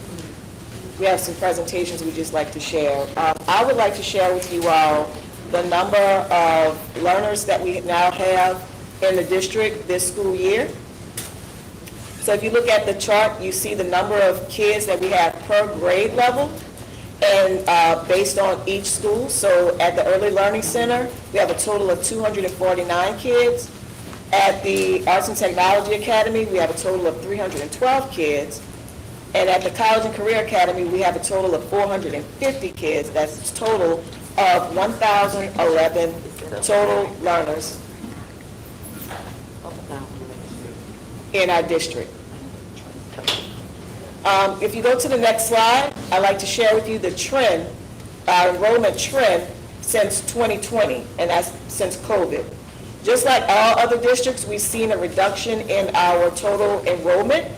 We have some presentations we'd just like to share. I would like to share with you all the number of learners that we now have in the district this school year. So if you look at the chart, you see the number of kids that we have per grade level, and based on each school. So at the Early Learning Center, we have a total of 249 kids. At the Arts and Technology Academy, we have a total of 312 kids. And at the College and Career Academy, we have a total of 450 kids. That's a total of 1,011 total learners in our district. If you go to the next slide, I'd like to share with you the trend, our enrollment trend since 2020, and that's since COVID. Just like all other districts, we've seen a reduction in our total enrollment,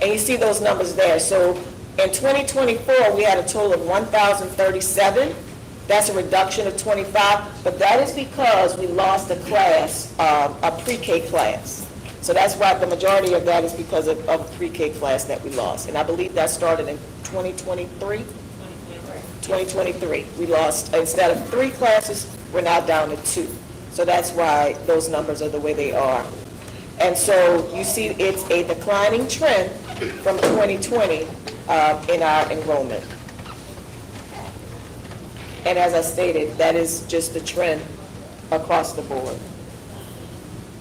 and you see those numbers there. So in 2024, we had a total of 1,037. That's a reduction of 25, but that is because we lost a class, a pre-K class. So that's why the majority of that is because of a pre-K class that we lost. And I believe that started in 2023? 2023. We lost, instead of 3 classes, we're now down to 2. So that's why those numbers are the way they are. And so you see it's a declining trend from 2020 in our enrollment. And as I stated, that is just the trend across the board.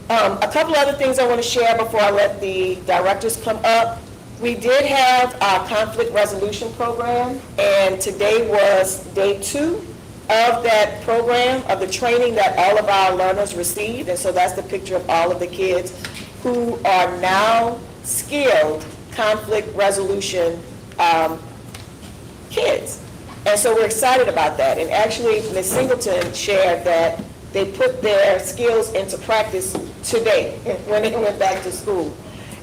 A couple other things I want to share before I let the directors come up. We did have our conflict resolution program, and today was day 2 of that program, of the training that all of our learners received. And so that's the picture of all of the kids who are now skilled conflict resolution kids. And so we're excited about that. And actually, Ms. Singleton shared that they put their skills into practice today when they went back to school.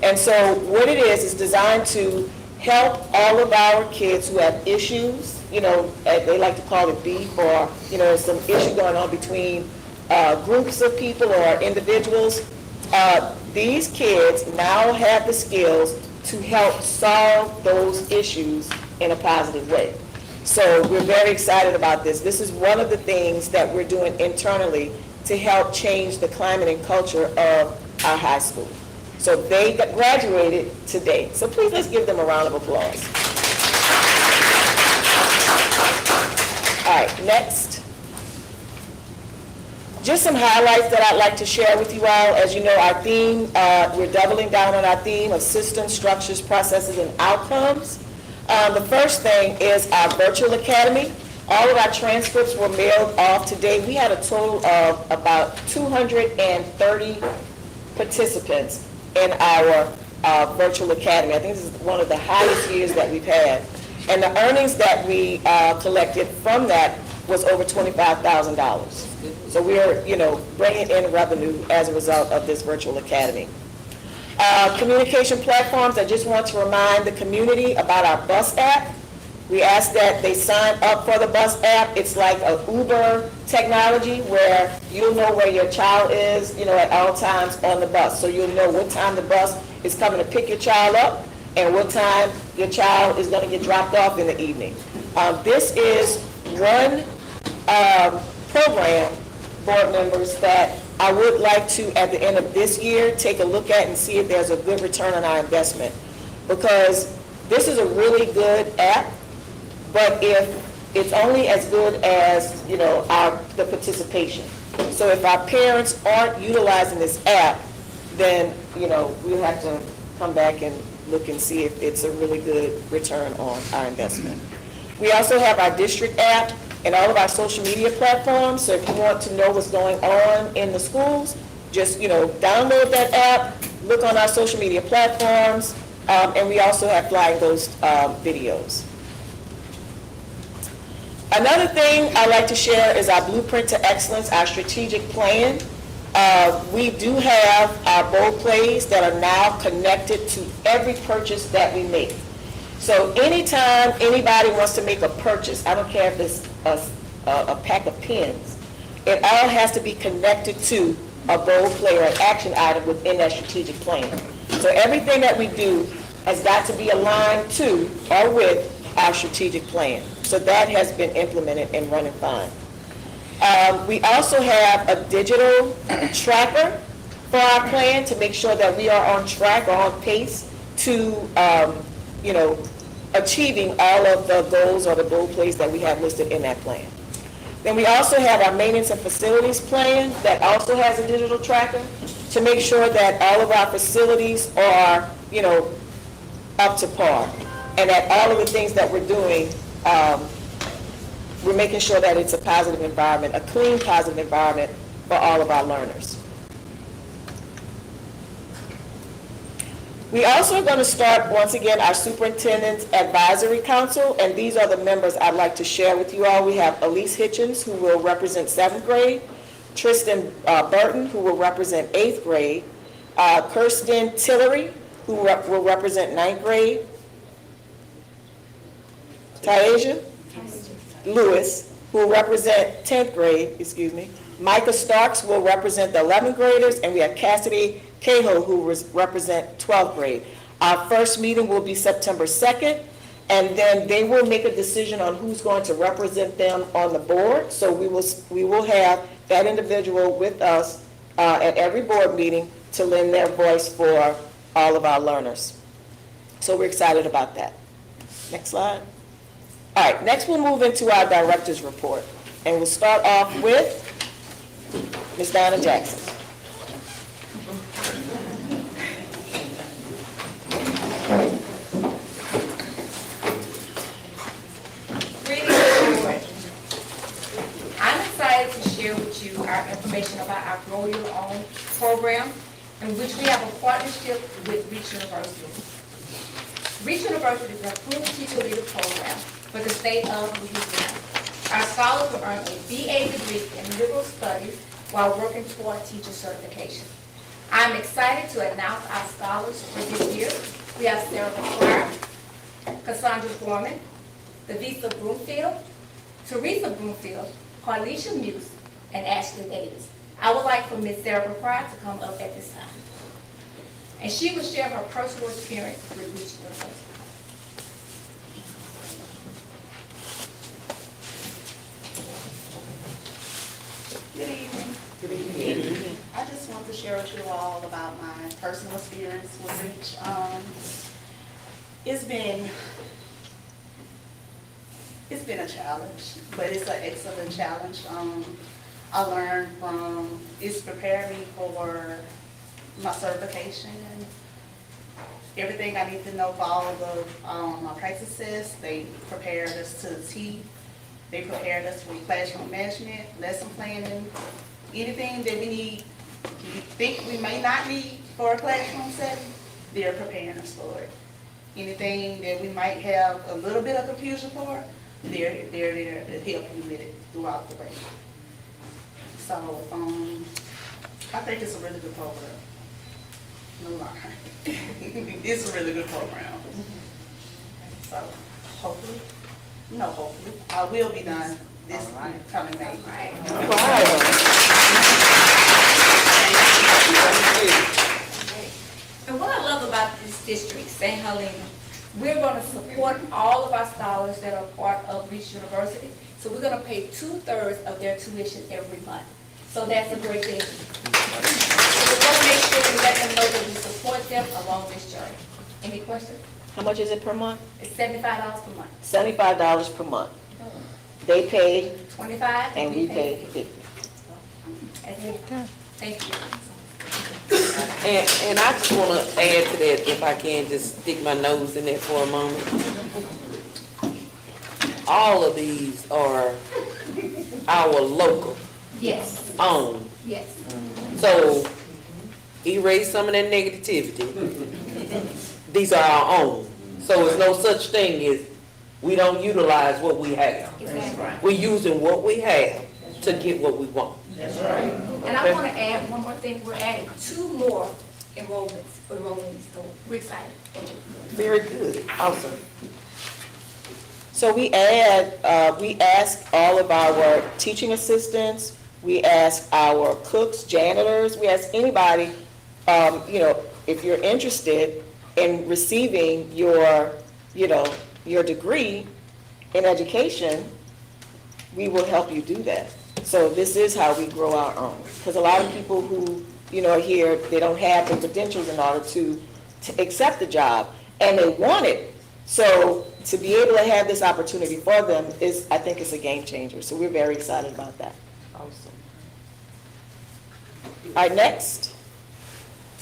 And so what it is designed to help all of our kids who have issues, you know, they like to call it beef, or, you know, some issue going on between groups of people or individuals. These kids now have the skills to help solve those issues in a positive way. So we're very excited about this. This is one of the things that we're doing internally to help change the climate and culture of our high school. So they graduated today. So please, let's give them a round of applause. All right, next. Just some highlights that I'd like to share with you all. As you know, our theme, we're doubling down on our theme of systems, structures, processes, and outcomes. The first thing is our virtual academy. All of our transcripts were mailed off today. We had a total of about 230 participants in our virtual academy. I think this is one of the highest years that we've had. And the earnings that we collected from that was over $25,000. So we're, you know, bringing in revenue as a result of this virtual academy. Communication platforms, I just want to remind the community about our bus app. We ask that they sign up for the bus app. It's like a Uber technology where you'll know where your child is, you know, at all times on the bus. So you'll know what time the bus is coming to pick your child up and what time your child is going to get dropped off in the evening. This is one program, board members, that I would like to, at the end of this year, take a look at and see if there's a good return on our investment. Because this is a really good app, but if it's only as good as, you know, the participation. So if our parents aren't utilizing this app, then, we'll have to come back and look and see if it's a really good return on our investment. We also have our district app and all of our social media platforms, so if you want to know what's going on in the schools, just, download that app, look on our social media platforms, and we also have Flying Ghost videos. Another thing I'd like to share is our Blueprint to Excellence, our strategic plan. We do have our bold plays that are now connected to every purchase that we make. So anytime anybody wants to make a purchase, I don't care if it's a pack of pens, it all has to be connected to a bold play or an action item within that strategic plan. So everything that we do has got to be aligned to or with our strategic plan. So that has been implemented and running fine. We also have a digital tracker for our plan to make sure that we are on track or on pace to, achieving all of the goals or the goal plays that we have listed in that plan. Then we also have our maintenance and facilities plan that also has a digital tracker to make sure that all of our facilities are, up to par, and that all of the things that we're doing, we're making sure that it's a positive environment, a clean, positive environment for all of our learners. We also are going to start, once again, our Superintendent's Advisory Council, and these are the members I'd like to share with you all. We have Elise Hitchens, who will represent 7th grade, Tristan Burton, who will represent 8th grade, Kirsten Tillery, who will represent 9th grade, Taisha Lewis, who will represent 10th grade, Micah Starks will represent the 11th graders, and we have Cassidy Cahill, who will represent 12th grade. Our first meeting will be September 2nd, and then they will make a decision on who's going to represent them on the board. So we will have that individual with us at every board meeting to lend their voice for all of our learners. So we're excited about that. Next slide. All right, next we'll move into our director's report, and we'll start off with Ms. Donna Jackson. I'm excited to share with you our information about our Grow Your Own program, in which we have a partnership with Reach University. Reach University is an approved teacher leader program for the state of Louisiana. Our scholars will earn a BA degree in liberal studies while working toward teacher certification. I'm excited to announce our scholars for this year. We have Sarah McGuire, Cassandra Gorman, Davisa Broomfield, Teresa Broomfield, Carlisha Muse, and Ashley Davis. I would like for Ms. Sarah McGuire to come up at this time. And she will share her personal experience with Reach University. Good evening. Good evening. I just want to share with you all about my personal experience with Reach. It's been a challenge, but it's an excellent challenge. I learned from, it's prepared me for my certification and everything I need to know for all of my practices. They prepared us to the T. They prepared us for classroom management, lesson planning, anything that we need, we think we may not need for a classroom setting, they're preparing us for it. Anything that we might have a little bit of confusion for, they're there to help you with it throughout the way. So, I think it's a really good program. No lie. It's a really good program. So, hopefully, I will be done this coming May. And what I love about this district, St. Helena, we're going to support all of our scholars that are part of Reach University. So we're going to pay 2/3 of their tuition every month. So that's a great thing. So we want to make sure we let them know that we support them along this journey. Any questions? How much is it per month? It's $75 per month. $75 per month. They pay, 25 and we pay 50. Thank you. And I just want to add to that, if I can, just stick my nose in there for a moment. All of these are our local Yes, own. yes. So erase some of that negativity. These are our own. So it's no such thing as we don't utilize what we have. Exactly. We're using what we have to get what we want. And I want to add one more thing. We're adding 2 more enrollments, so we're excited. Very good. Awesome. So we ask all of our teaching assistants, we ask our cooks, janitors, we ask anybody, if you're interested in receiving your degree in education, we will help you do that. So this is how we grow our own. Because a lot of people who, are here, they don't have the credentials in order to accept the job, and they want it. So to be able to have this opportunity for them I think it's a game changer. So we're very excited about that. Awesome. All right, next,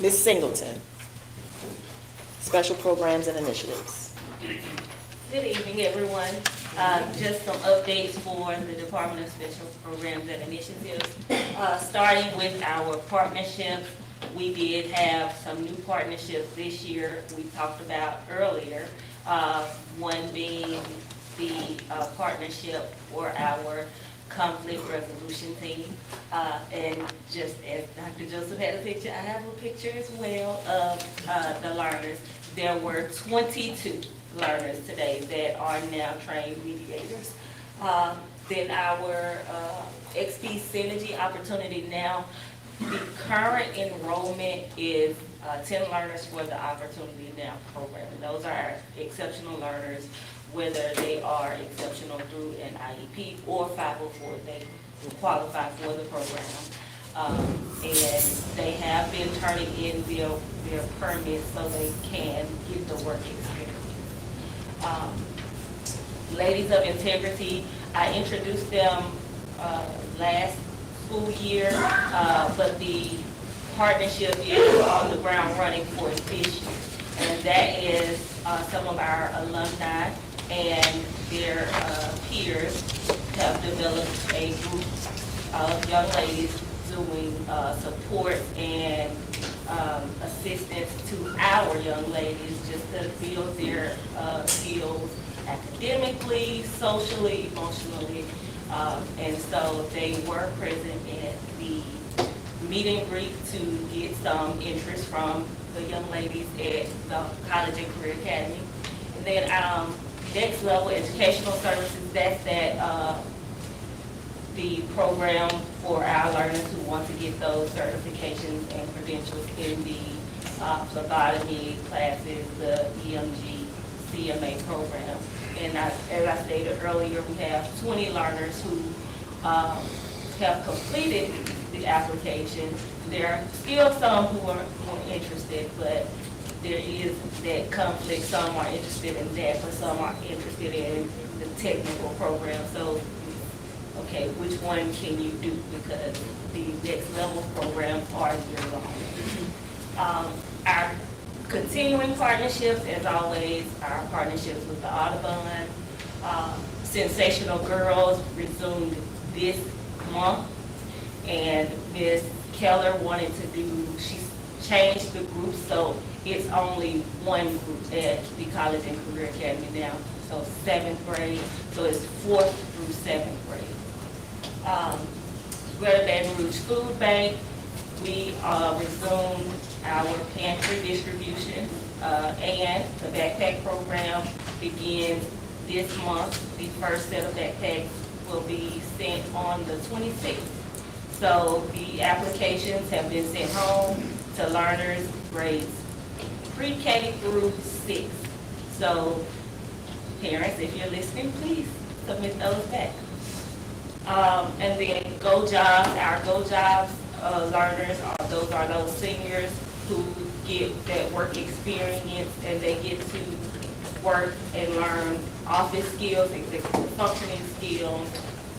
Ms. Singleton, Special Programs and Initiatives. Good evening, everyone. Just some updates for the Department of Special Programs and Initiatives. Starting with our partnerships, we did have some new partnerships this year we talked about earlier. One being the partnership for our conflict resolution team. And just as Dr. Joseph had a picture, I have a picture as well of the learners. There were 22 learners today that are now trained mediators. Then our XP Synergy opportunity now, the current enrollment is 10 learners for the Opportunity Now program. And those are exceptional learners, whether they are exceptional through an IEP or 504, they qualify for the program. And they have been turning in their permits so they can get the work experience. Ladies of Integrity, I introduced them last school year, but the partnership is on the ground running for this year. And that is some of our alumni and their peers have developed a group of young ladies doing support and assistance to our young ladies just to build their skills academically, socially, emotionally. And so they were present at the meet and greet to get some interest from the young ladies at the College and Career Academy. And then next level educational services, that's the program for our learners who want to get those certifications and credentials in the phlebotomy classes, the EMG, CMA program. And as I stated earlier, we have 20 learners who have completed the application. There are still some who are more interested, but there is that conflict. Some are interested in that, but some are interested in the technical program. So, okay, which one can you do? Because the next level programs are year-long. Our continuing partnerships, as always, our partnerships with the Audubon. Sensational Girls resumed this month, and Ms. Keller wanted to she changed the group, so it's only one group at the College and Career Academy now, so 7th grade, so it's 4th through 7th grade. Greater Baton Rouge Food Bank, we resumed our pantry distribution, and the backpack program begins this month. The first set of backpacks will be sent on the 26th. So the applications have been sent home to learners grades pre-K through 6. So parents, if you're listening, please submit those back. And then Go Jobs, our Go Jobs learners, those are those seniors who get that work experience and they get to work and learn office skills, executive functioning skills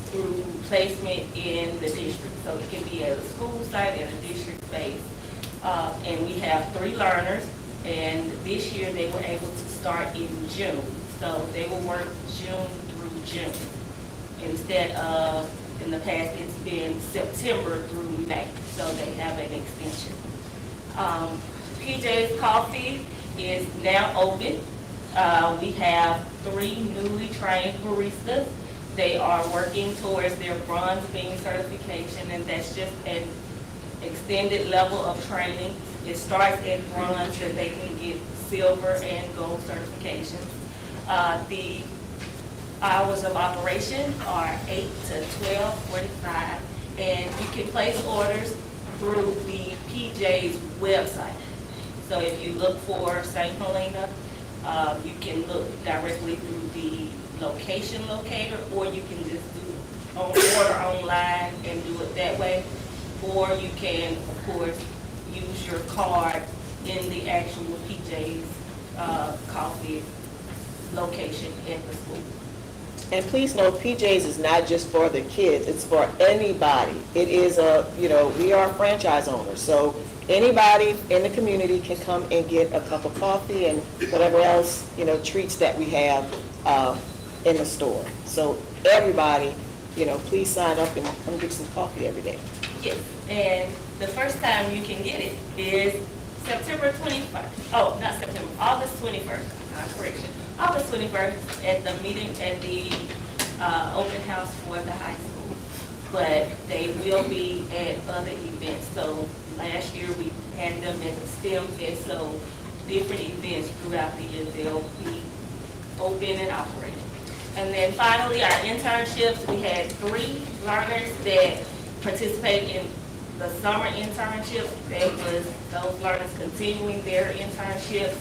through placement in the district. So it can be at a school site, in a district space. And we have 3 learners, and this year they were able to start in June. So they will work June through June, instead of, in the past, it's been September through May, so they have an extension. PJ's Coffee is now open. We have 3 newly trained baristas. They are working towards their bronze bean certification, and that's just an extended level of training. It starts at bronze, so they can get silver and gold certifications. The hours of operation are 8 to 12:45, and you can place orders through the PJ's website. So if you look for St. Helena, you can look directly through the location locator, or you can just order online and do it that way. Or you can, of course, use your card in the actual PJ's Coffee location at the school. And please note, PJ's is not just for the kids, it's for anybody. It is we are franchise owners, so anybody in the community can come and get a cup of coffee and whatever else, treats that we have in the store. So everybody, please sign up and come get some coffee every day. Yes, and the first time you can get it is September 21st. Oh, not September, August 21st, correction. August 21st at the meeting, at the open house for the high school. But they will be at other events. So last year we had them at the STEM Fest, so different events throughout the year, they'll be open and operating. And then finally, our internships, we had 3 learners that participated in the summer internship. That was those learners continuing their internships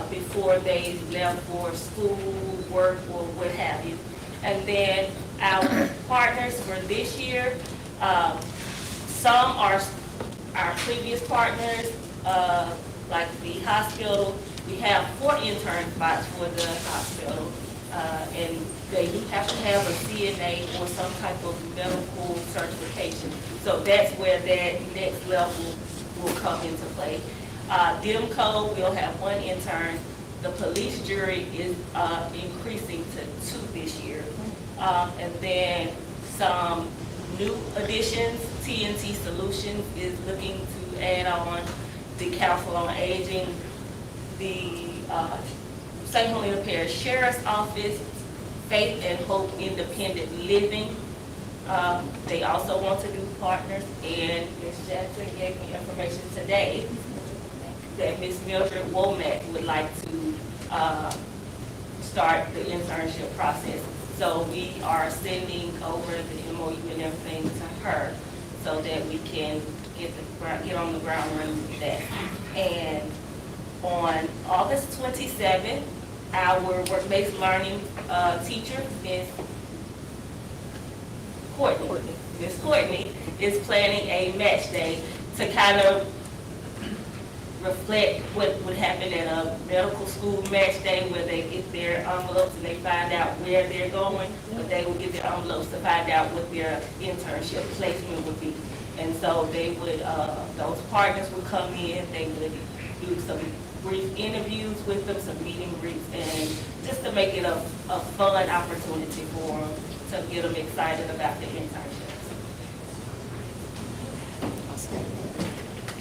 before they left for school, work, or what have you. And then our partners for this year, some are our previous partners, like the hospital. We have 4 intern spots for the hospital, and they do have to have a CNA or some type of medical certification. So that's where that next level will come into play. DIMCO will have 1 intern. The police jury is increasing to 2 this year. And then some new additions, TNT Solutions is looking to add on the Council on Aging, the St. Helena Parish Sheriff's Office, Faith and Hope Independent Living. They also want to do partners, and Ms. Jackson gave me information today that Ms. Mildred Womack would like to start the internship process. So we are sending over the MOU and everything to her so that we can get on the ground running with that. And on August 27th, our work-based learning teacher, Ms. Courtney, is planning a match day to kind of reflect what would happen at a medical school match day, where they get their envelopes and they find out where they're going, but they will get their envelopes to find out what their internship placement would be. And so they would, those partners would come in, they would do some brief interviews with them, some meet and greets, and just to make it a fun opportunity for them, to get them excited about the internships.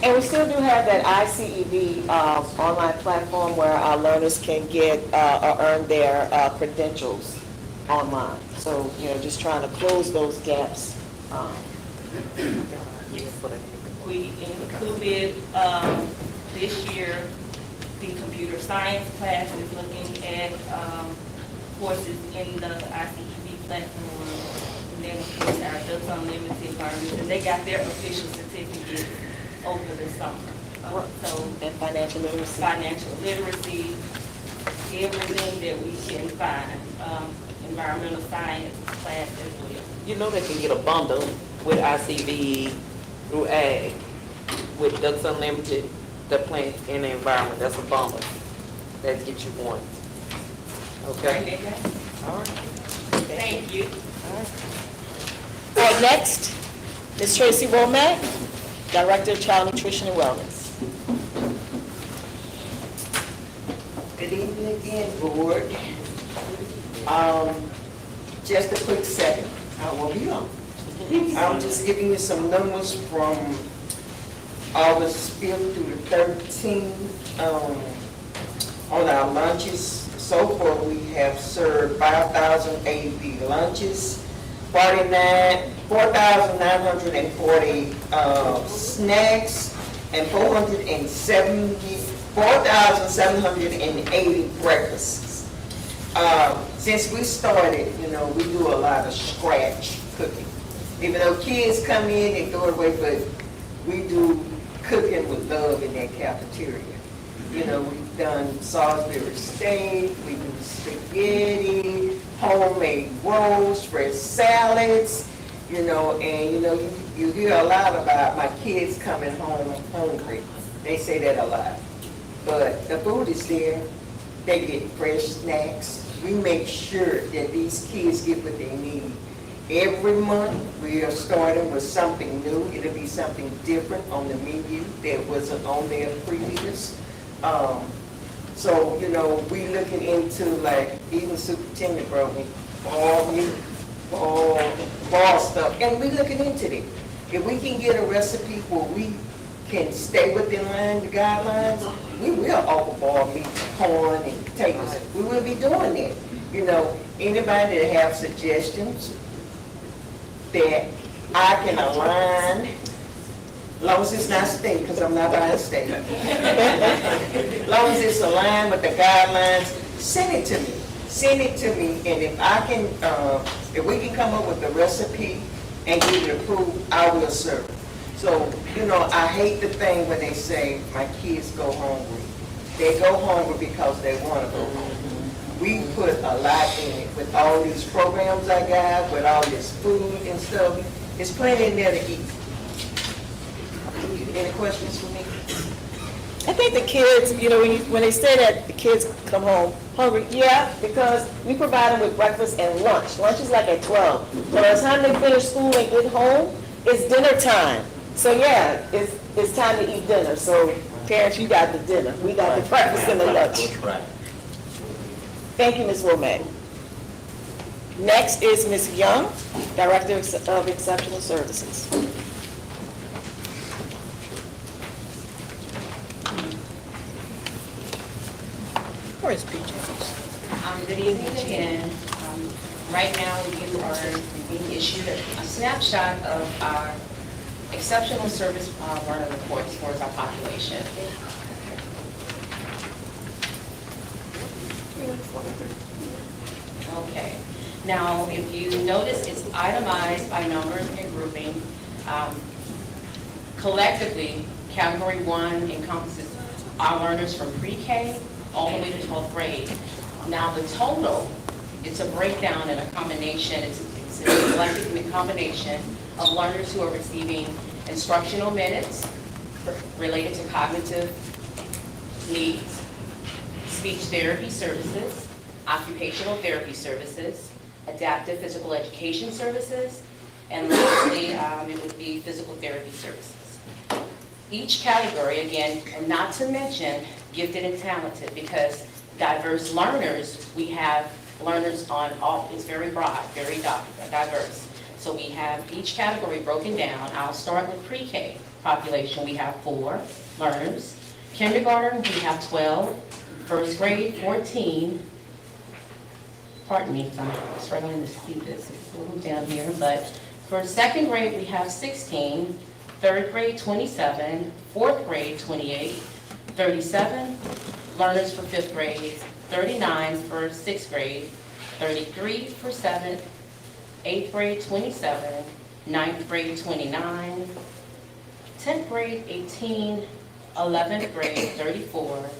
And we still do have that ICED online platform where our learners can get or earn their credentials online. So, just trying to close those gaps. We included this year the computer science class is looking at courses in the ICED platform. And then, of course, our Adults Unlimited learners, and they got their official certificate over the summer. So, And financial literacy. Everything that we can find, environmental science class as well. You know they can get a bundle with ICB through ag, with Ducks Unlimited, the plant and the environment. That's a bundle. That gets you one. Okay? All right. Thank you. All right, next, Ms. Tracy Womack. Director of Child Nutrition and Wellness. Good evening again, board. Just a quick second. I won't be long. I'm just giving you some numbers from August 5th through the 13th. On our lunches, so far we have served 5,080 lunches, 4,940 snacks, and 4,780 breakfasts. Since we started, we do a lot of scratch cooking. Even though kids come in, they throw it away, but we do cooking with love in that cafeteria. We've done Salisbury steak, we do spaghetti, homemade rolls, fresh salads, and you hear a lot about my kids coming home hungry. They say that a lot. But the food is there, they get fresh snacks. We make sure that these kids get what they need. Every month, we are starting with something new. It'll be something different on the menu that wasn't on there previous. So, we looking into, like, even superintendent brought me all meat, all stuff, and we looking into it. If we can get a recipe where we can stay within line, the guidelines, we will offer ball meat, corn, and potatoes. We will be doing that. Anybody that have suggestions that I can align, as long as it's not state, because I'm not buying state. As long as it's aligned with the guidelines, send it to me. Send it to me, and if I can, if we can come up with a recipe and get it approved, I will serve. So, I hate the thing when they say my kids go hungry. They go hungry because they want to go hungry. We put a lot in it with all these programs I got, with all this food and stuff. It's plenty in there to eat. Any questions for me? I think the kids, when they say that the kids come home hungry, yeah, because we provide them with breakfast and lunch. Lunch is like at 12. By the time they finish school and get home, it's dinner time. So yeah, it's time to eat dinner. So parents, you got the dinner. We got the breakfast and the lunch. Right. Thank you, Ms. Womack. Next is Ms. Young, Director of Exceptional Services. Where's PJ? Good evening again. Right now, you are being issued a snapshot of our exceptional service learner reports towards our population. Okay. Now, if you notice, it's itemized by numbers and grouping. Collectively, Category 1 encompasses our learners from pre-K all the way to 12th grade. Now, the total, it's a breakdown and a combination, it's a collective combination of learners who are receiving instructional minutes related to cognitive needs, speech therapy services, occupational therapy services, adaptive physical education services, and lastly, it would be physical therapy services. Each category, again, and not to mention gifted and talented, because diverse learners, we have learners on all, it's very broad, very diverse. So we have each category broken down. I'll start with pre-K population. We have 4 learners. Kindergarten, we have 12. First grade, 14. Pardon me, I'm struggling to see this. It's a little down here, but for second grade, we have 16. Third grade, 27. Fourth grade, 28. 37 learners for fifth grade. 39 for sixth grade. 33 for seventh. 8th grade, 27. 9th grade, 29. 10th grade, 18. 11th grade, 34.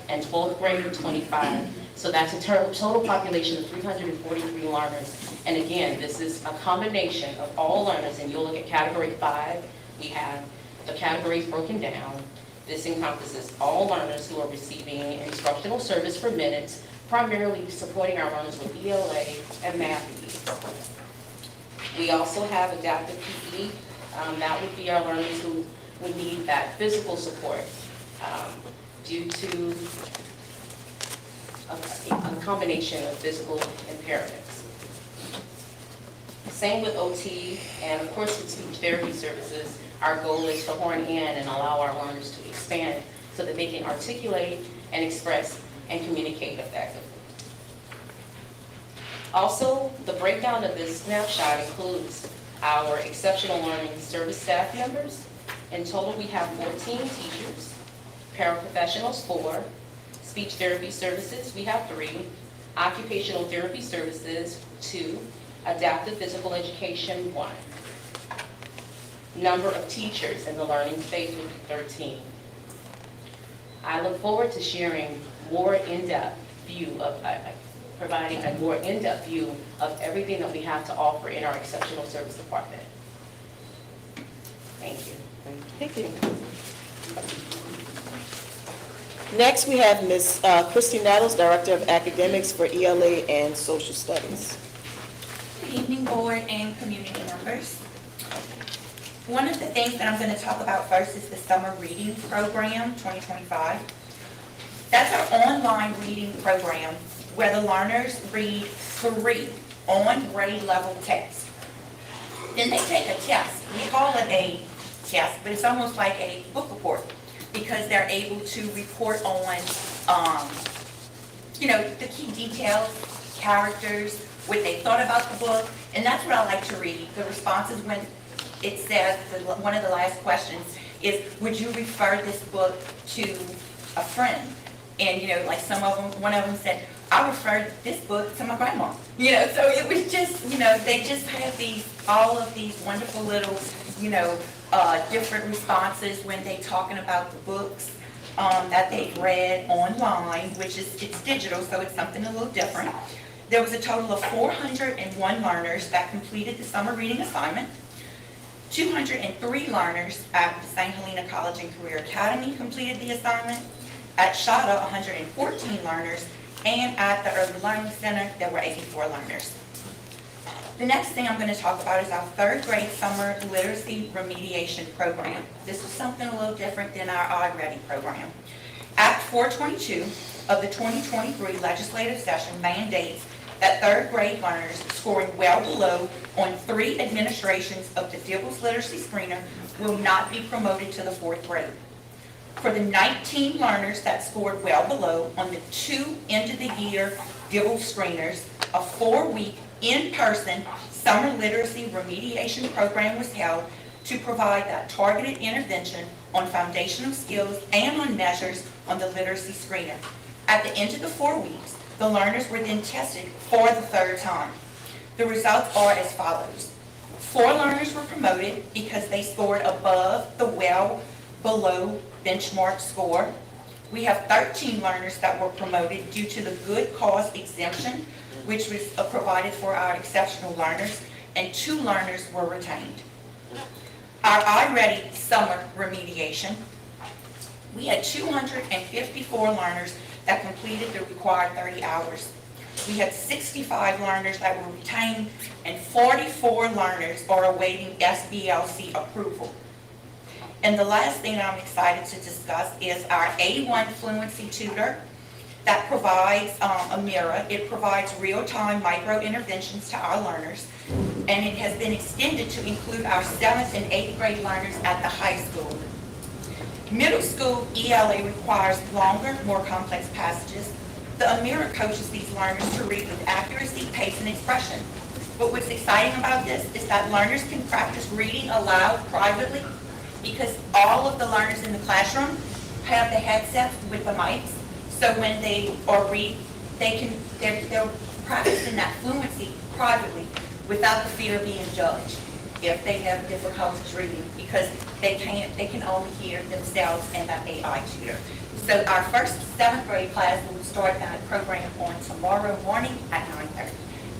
And 12th grade, 25. So that's a total population of 343 learners. And again, this is a combination of all learners, and you'll look at category 5. We have the categories broken down. This encompasses all learners who are receiving instructional service for minutes, primarily supporting our learners with ELA and math needs. We also have adaptive PE. That would be our learners who would need that physical support due to a combination of physical impairments. Same with OT, and of course with speech therapy services, our goal is to horn in and allow our learners to expand so that they can articulate and express and communicate effectively. Also, the breakdown of this snapshot includes our exceptional learning service staff members. In total, we have 14 teachers, paraprofessionals 4, speech therapy services, we have 3, occupational therapy services 2, adaptive physical education 1. Number of teachers in the learning space would be 13. I look forward to sharing more in-depth view of, providing a more in-depth view of everything that we have to offer in our exceptional service department. Thank you. Thank you. Next, we have Ms. Christy Nettles, Director of Academics for ELA and Social Studies. Good evening, board and community members. One of the things that I'm going to talk about first is the Summer Reading Program 2025. That's our online reading program where the learners read 3 on-grade level texts. Then they take a test. We call it a test, but it's almost like a book report because they're able to report on, the key details, characters, what they thought about the book, and that's what I like to read. The responses when it says, one of the last questions is, would you refer this book to a friend? And, like some of them, one of them said, I referred this book to my grandma. So it was just, they just have all of these wonderful little, different responses when they're talking about the books that they've read online, which is, it's digital, so it's something a little different. There was a total of 401 learners that completed the summer reading assignment. 203 learners at the St. Helena College and Career Academy completed the assignment. At Shada, 114 learners, and at the Early Learning Center, there were 84 learners. The next thing I'm going to talk about is our 3rd grade summer literacy remediation program. This is something a little different than our iReady program. Act 422 of the 2023 legislative session mandates that 3rd grade learners scoring well below on 3 administrations of the Dibbles Literacy Screener will not be promoted to the 4th grade. For the 19 learners that scored well below on the 2 end-of-the-year Dibbles Screeners, a 4-week in-person summer literacy remediation program was held to provide that targeted intervention on foundational skills and on measures on the literacy screener. At the end of the 4 weeks, the learners were then tested for the 3rd time. The results are as follows. 4 learners were promoted because they scored above the well below benchmark score. We have 13 learners that were promoted due to the good cause exemption, which was provided for our exceptional learners, and 2 learners were retained. Our iReady summer remediation, we had 254 learners that completed the required 30 hours. We had 65 learners that were retained, and 44 learners are awaiting SBLC approval. And the last thing I'm excited to discuss is our A1 Fluency Tutor that provides a mirror. It provides real-time micro-interventions to our learners, and it has been extended to include our 7th and 8th grade learners at the high school. Middle school ELA requires longer, more complex passages. The Amira coaches these learners to read with accuracy, pace, and expression. But what's exciting about this is that learners can practice reading aloud privately because all of the learners in the classroom have the headsets with the mics. So when they read, they're practicing that fluency privately without the fear of being judged if they have difficulties reading because they can only hear themselves and that AI tutor. So our first 7th grade class will start that program on tomorrow morning at 9:30.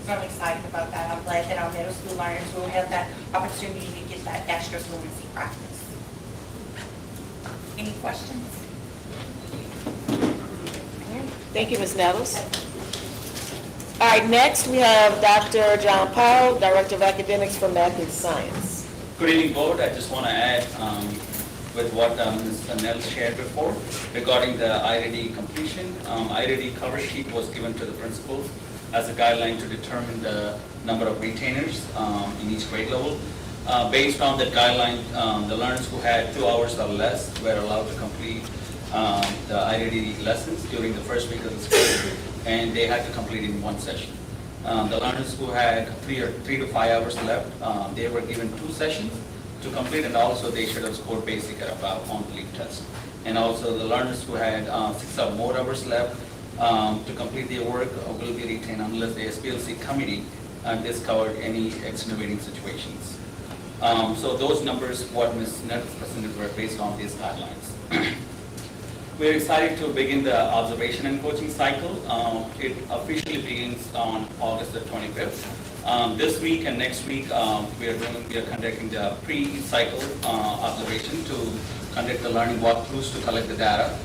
So I'm excited about that. I'm glad that our middle school learners will have that opportunity to get that extra fluency practice. Any questions? Thank you, Ms. Nettles. All right, next we have Dr. John Powell, Director of Academics for Math and Science. Good evening, Board. I just want to add, with what Ms. Nell shared before regarding the IRD completion. IRD cover sheet was given to the principals as a guideline to determine the number of retainers in each grade level. Based on that guideline, the learners who had 2 hours or less were allowed to complete the IRD lessons during the first week of the school, and they had to complete in 1 session. The learners who had 3 to 5 hours left, they were given 2 sessions to complete, and also they should have scored basic at about on the leap test. And also the learners who had 6 or more hours left to complete their work will be retained unless the SPLC committee discovered any extenuating situations. So those numbers, what Ms. Nett presented, were based on these guidelines. We're excited to begin the observation and coaching cycle. It officially begins on August the 25th. This week and next week, we are conducting the pre-cycle observation to conduct the learning walkthroughs to collect the data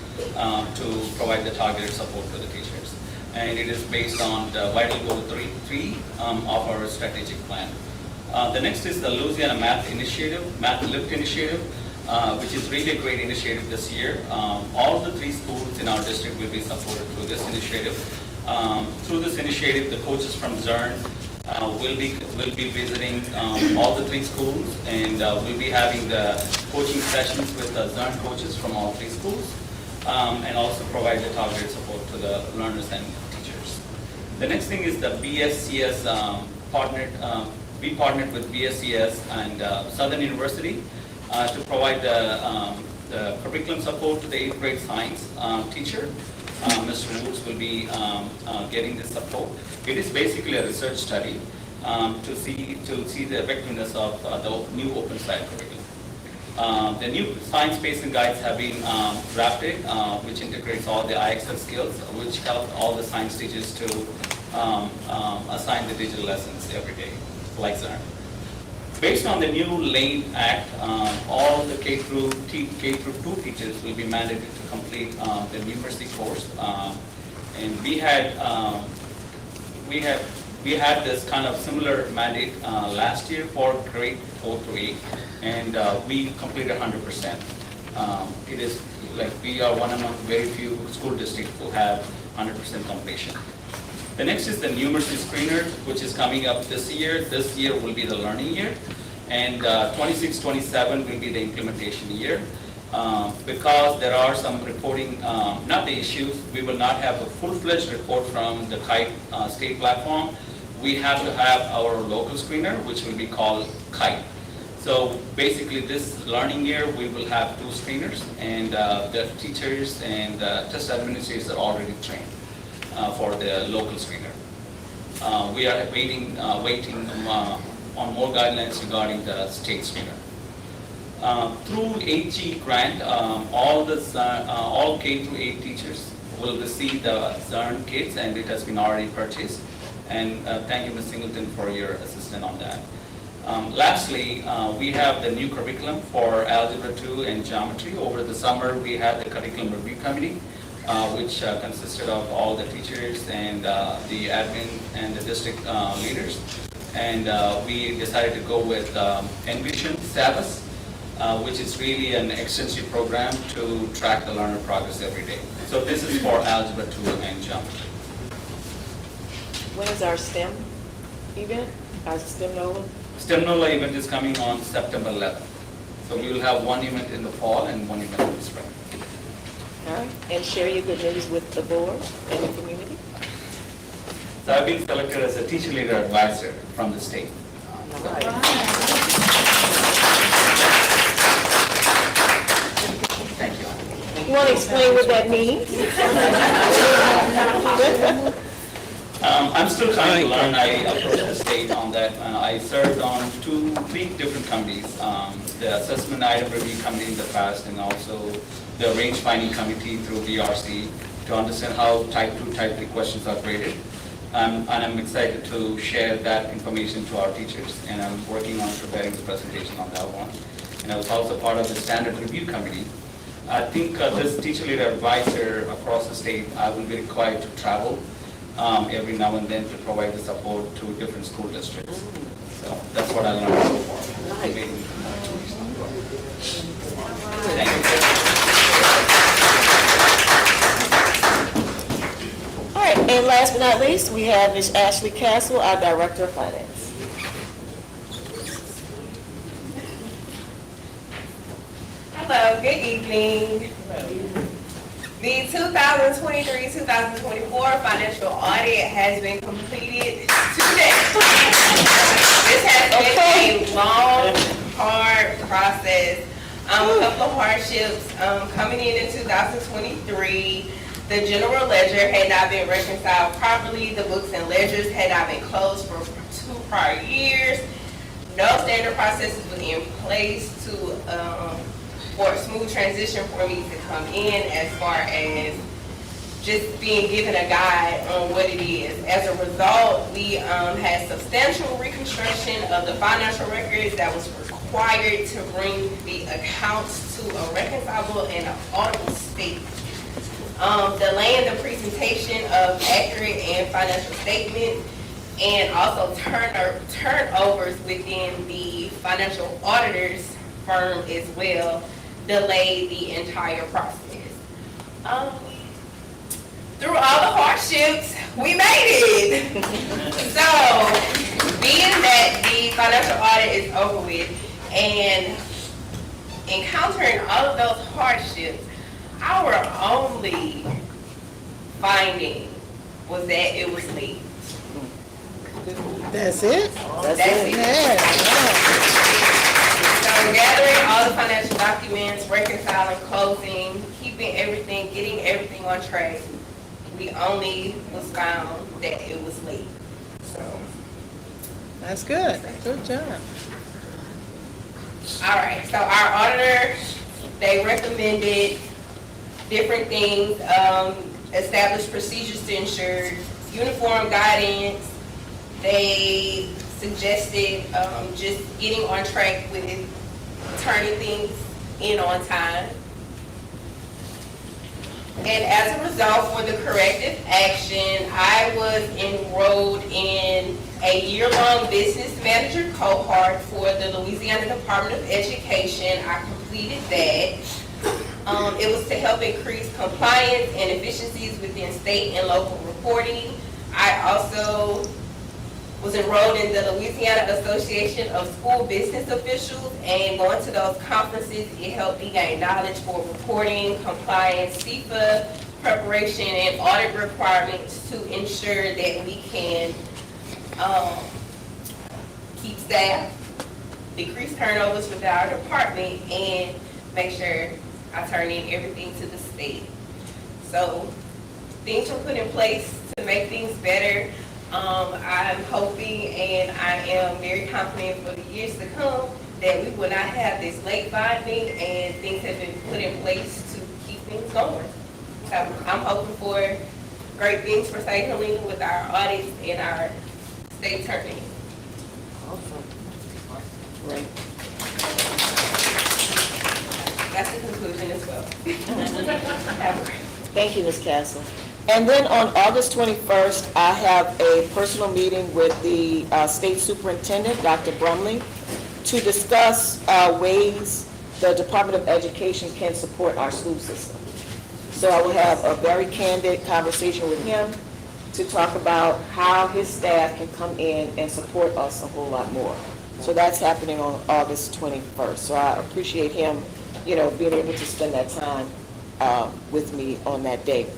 to provide the targeted support to the teachers. And it is based on the vital goal 3 of our strategic plan. The next is the Louisiana Math Lift Initiative, which is really a great initiative this year. All the 3 schools in our district will be supported through this initiative. Through this initiative, the coaches from ZERN will be visiting all the 3 schools, and we'll be having the coaching sessions with the ZERN coaches from all 3 schools, and also provide the targeted support to the learners and teachers. The next thing is the BSCS we partnered with BSCS and Southern University to provide the curriculum support to the 8th grade science teacher. Mr. Woods will be getting this support. It is basically a research study to see the effectiveness of the new open science curriculum. The new science pacing guides have been drafted, which integrates all the IXL skills, which help all the science teachers to assign the digital lessons every day, like that. Based on the new Lane Act, all the K through 2 teachers will be mandated to complete the numeracy course. And we had this kind of similar mandate last year for grade 4 to 8, and we completed 100%. It is like we are one among very few school districts who have 100% completion. The next is the numeracy screener, which is coming up this year. This year will be the learning year, and 26-27 will be the implementation year. Because there are some reporting, not the issues, we will not have a full-fledged report from the KITE state platform. We have to have our local screener, which will be called KITE. So basically this learning year, we will have 2 screeners, and the teachers and test administrators are already trained for the local screener. We are waiting on more guidelines regarding the state screener. Through HG grant, all K through 8 teachers will receive the ZERN kits, and it has been already purchased. And thank you, Ms. Singleton, for your assistance on that. Lastly, we have the new curriculum for Algebra 2 and Geometry. Over the summer, we had the curriculum review committee, which consisted of all the teachers and the admin and the district leaders. And we decided to go with Envision Status, which is really an extensive program to track the learner progress every day. So this is for Algebra 2 and Geometry. When is our STEM event, our STEM NOLA? STEM NOLA event is coming on September 11th. So we will have one event in the fall and one event in the spring. All right, and share your good news with the board and the community. So I've been selected as a teacher leader advisor from the state. All right. Thank you. You want to explain what that means? I'm still trying to learn. I approached the state on that. I served on 3 different committees, the assessment item review committee in the past, and also the range finding committee through VRC to understand how type 2, type 3 questions are graded. And I'm excited to share that information to our teachers, and I'm working on preparing the presentation on that one. And I was also part of the standard review committee. I think this teacher leader advisor across the state, I will be required to travel every now and then to provide the support to different school districts. So that's what I learned so far. All right, and last but not least, we have Ms. Ashley Castle, our Director of Finance. Hello, good evening. The 2023-2024 financial audit has been completed today. This has been a long, hard process. A couple of hardships coming in 2023. The general ledger had not been reconciled properly. The books and ledgers had not been closed for 2 prior years. No standard processes were in place for a smooth transition for me to come in, as far as just being given a guide on what it is. As a result, we had substantial reconstruction of the financial records that was required to bring the accounts to a reconcilable and an auditable state. Delaying the presentation of accurate and financial statements, and also turnovers within the financial auditor's firm as well, delayed the entire process. Through all the hardships, we made it. So, being that the financial audit is over with, and encountering all of those hardships, our only finding was that it was late. That's it? That's it. Yeah. So gathering all the financial documents, reconciling, closing, keeping everything, getting everything on track, we only was found that it was late. So. That's good. Good job. All right, so our auditor, they recommended different things, established procedures to ensure uniform guidance. They suggested just getting on track with turning things in on time. And as a result, for the corrective action, I was enrolled in a year-long business manager cohort for the Louisiana Department of Education. I completed that. It was to help increase compliance and efficiencies within state and local reporting. I also was enrolled in the Louisiana Association of School Business Officials, and going to those conferences, it helped me gain knowledge for reporting, compliance, CFA preparation, and audit requirements to ensure that we can keep staff, decrease turnovers within our department, and make sure I turn in everything to the state. So things were put in place to make things better. I'm hoping, and I am very confident for the years to come, that we will not have this late finding, and things have been put in place to keep things going. So I'm hoping for great things for St. Helena with our audits and our state turning. Awesome. Great. That's the conclusion as well. Thank you, Ms. Castle. And then on August 21st, I have a personal meeting with the State Superintendent, Dr. Brumley, to discuss ways the Department of Education can support our school system. So I will have a very candid conversation with him to talk about how his staff can come in and support us a whole lot more. So that's happening on August 21st. So I appreciate him, being able to spend that time with me on that day.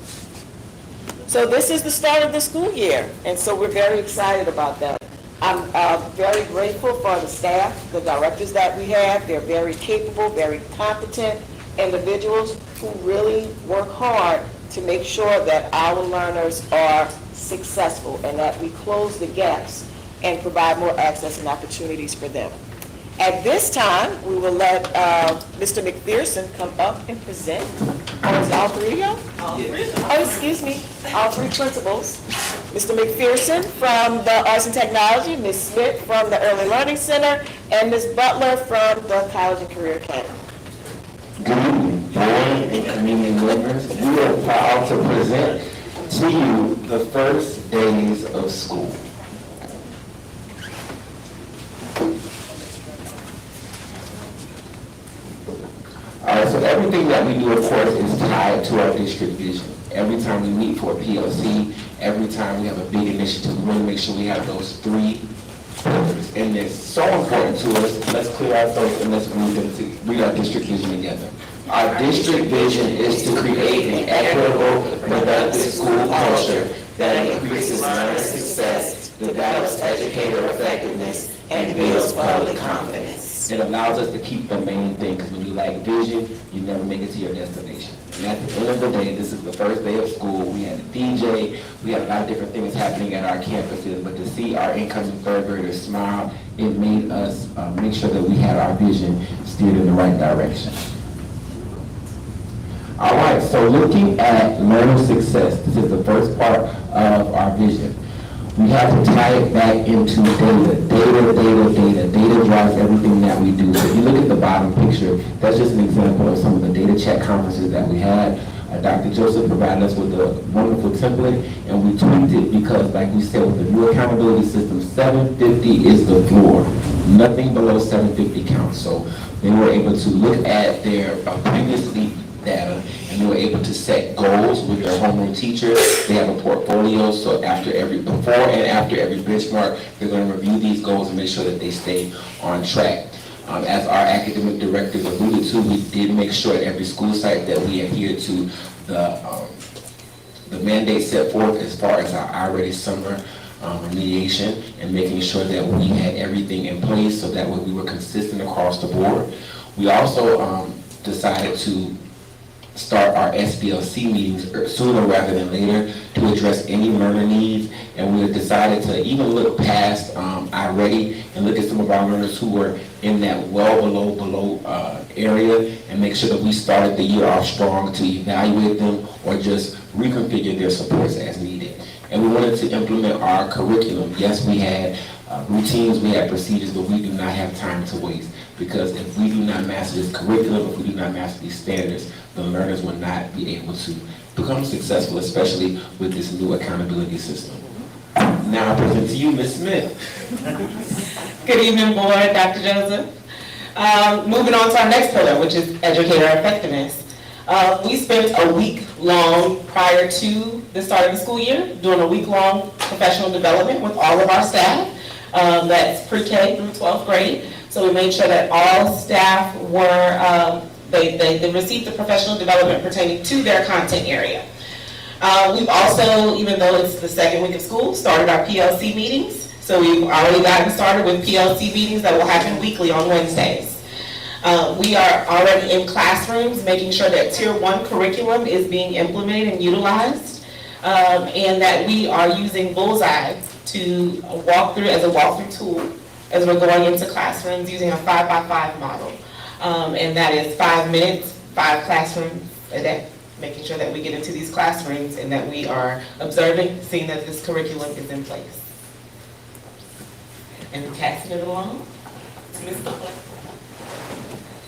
So this is the start of the school year, and so we're very excited about that. I'm very grateful for the staff, the directors that we have. They're very capable, very competent individuals who really work hard to make sure that our learners are successful and that we close the gaps and provide more access and opportunities for them. At this time, we will let Mr. McPherson come up and present. Oh, is it all three of y'all? Oh, excuse me, all three principals. Mr. McPherson from the Arts and Technology, Ms. Smith from the Early Learning Center, and Ms. Butler from the College and Career Academy. Good evening, board and community members. We are proud to present to you the first days of school. All right, so tied to our district vision. Every time we meet for a PLC, every time we have a big initiative, we want to make sure we have those 3 pillars. And it's so important to us. Let's clear our throats and let's read our district vision together. Our district vision is to create an equitable, productive school culture that increases learner success, develops educator effectiveness, and builds public confidence. It allows us to keep the main thing, because when you lack vision, you never make it to your destination. And at the end of the day, this is the first day of school. We had a DJ, we had a lot of different things happening at our campuses, but to see our incoming third graders smile, it made us make sure that we had our vision steered in the right direction. All right, so looking at learner success, this is the first part of our vision. We have to tie it back into data. Data drives everything that we do. So if you look at the bottom picture, that's just an example of some of the data check conferences that we had. Dr. Joseph provided us with a wonderful template, and we tweaked it because, like we said, with the new accountability system, 750 is the floor. Nothing below 750 counts. So they were able to look at their previously data, and they were able to set goals with their homeroom teacher. They have a portfolio, so before and after every benchmark, they're going to review these goals and make sure that they stay on track. As our academic directors alluded to, we did make sure at every school site that we adhere to the mandate set forth as far as our I-Ready summer remediation, and making sure that we had everything in place so that way we were consistent across the board. We also decided to start our SBLC meetings sooner rather than later to address any learner needs, and we have decided to even look past I-Ready and look at some of our learners who were in that well below area, and make sure that we started the year off strong to evaluate them or just reconfigure their supports as needed. And we wanted to implement our curriculum. Yes, we had routines, we had procedures, but we do not have time to waste, because if we do not master this curriculum, if we do not master these standards, the learners will not be able to become successful, especially with this new accountability system. Now I present to you, Ms. Smith. Good evening, board, Dr. Joseph. Moving on to our next pillar, which is educator effectiveness. We spent a week long prior to the start of the school year doing a week-long professional development with all of our staff. That's pre-K through 12th grade. So we made sure that all staff were, they received the professional development pertaining to their content area. We've also, even though it's the second week of school, started our PLC meetings. So we've already gotten started with PLC meetings that will happen weekly on Wednesdays. We are already in classrooms making sure that Tier 1 curriculum is being implemented and utilized, and that we are using Bullseye to walk through as a walkthrough tool as we're going into classrooms using a 5x5 model. And that is 5 minutes, 5 classrooms a day, making sure that we get into these classrooms and that we are observing, seeing that this curriculum is in place. And passing it along to Ms. Butler.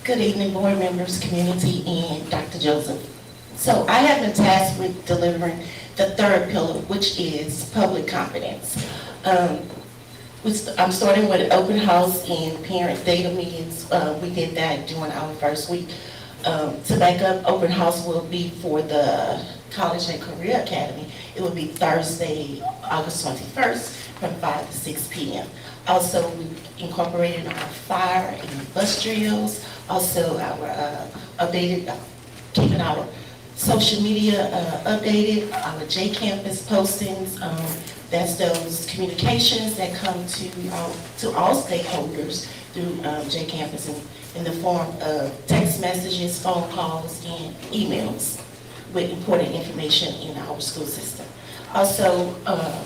Good evening, board members, community, and Dr. Joseph. So I have been tasked with delivering the third pillar, which is public confidence. I'm starting with an open house and parent data meetings. We did that during our first week. To back up, open house will be for the College and Career Academy. It will be Thursday, August 21st from 5 to 6 p.m. Also, we incorporated our fire and bus drills. Also, our updated, keeping our social media updated, our J Campus postings. That's those communications that come to all stakeholders through J Campus in the form of text messages, phone calls, and emails with important information in our school system. Also,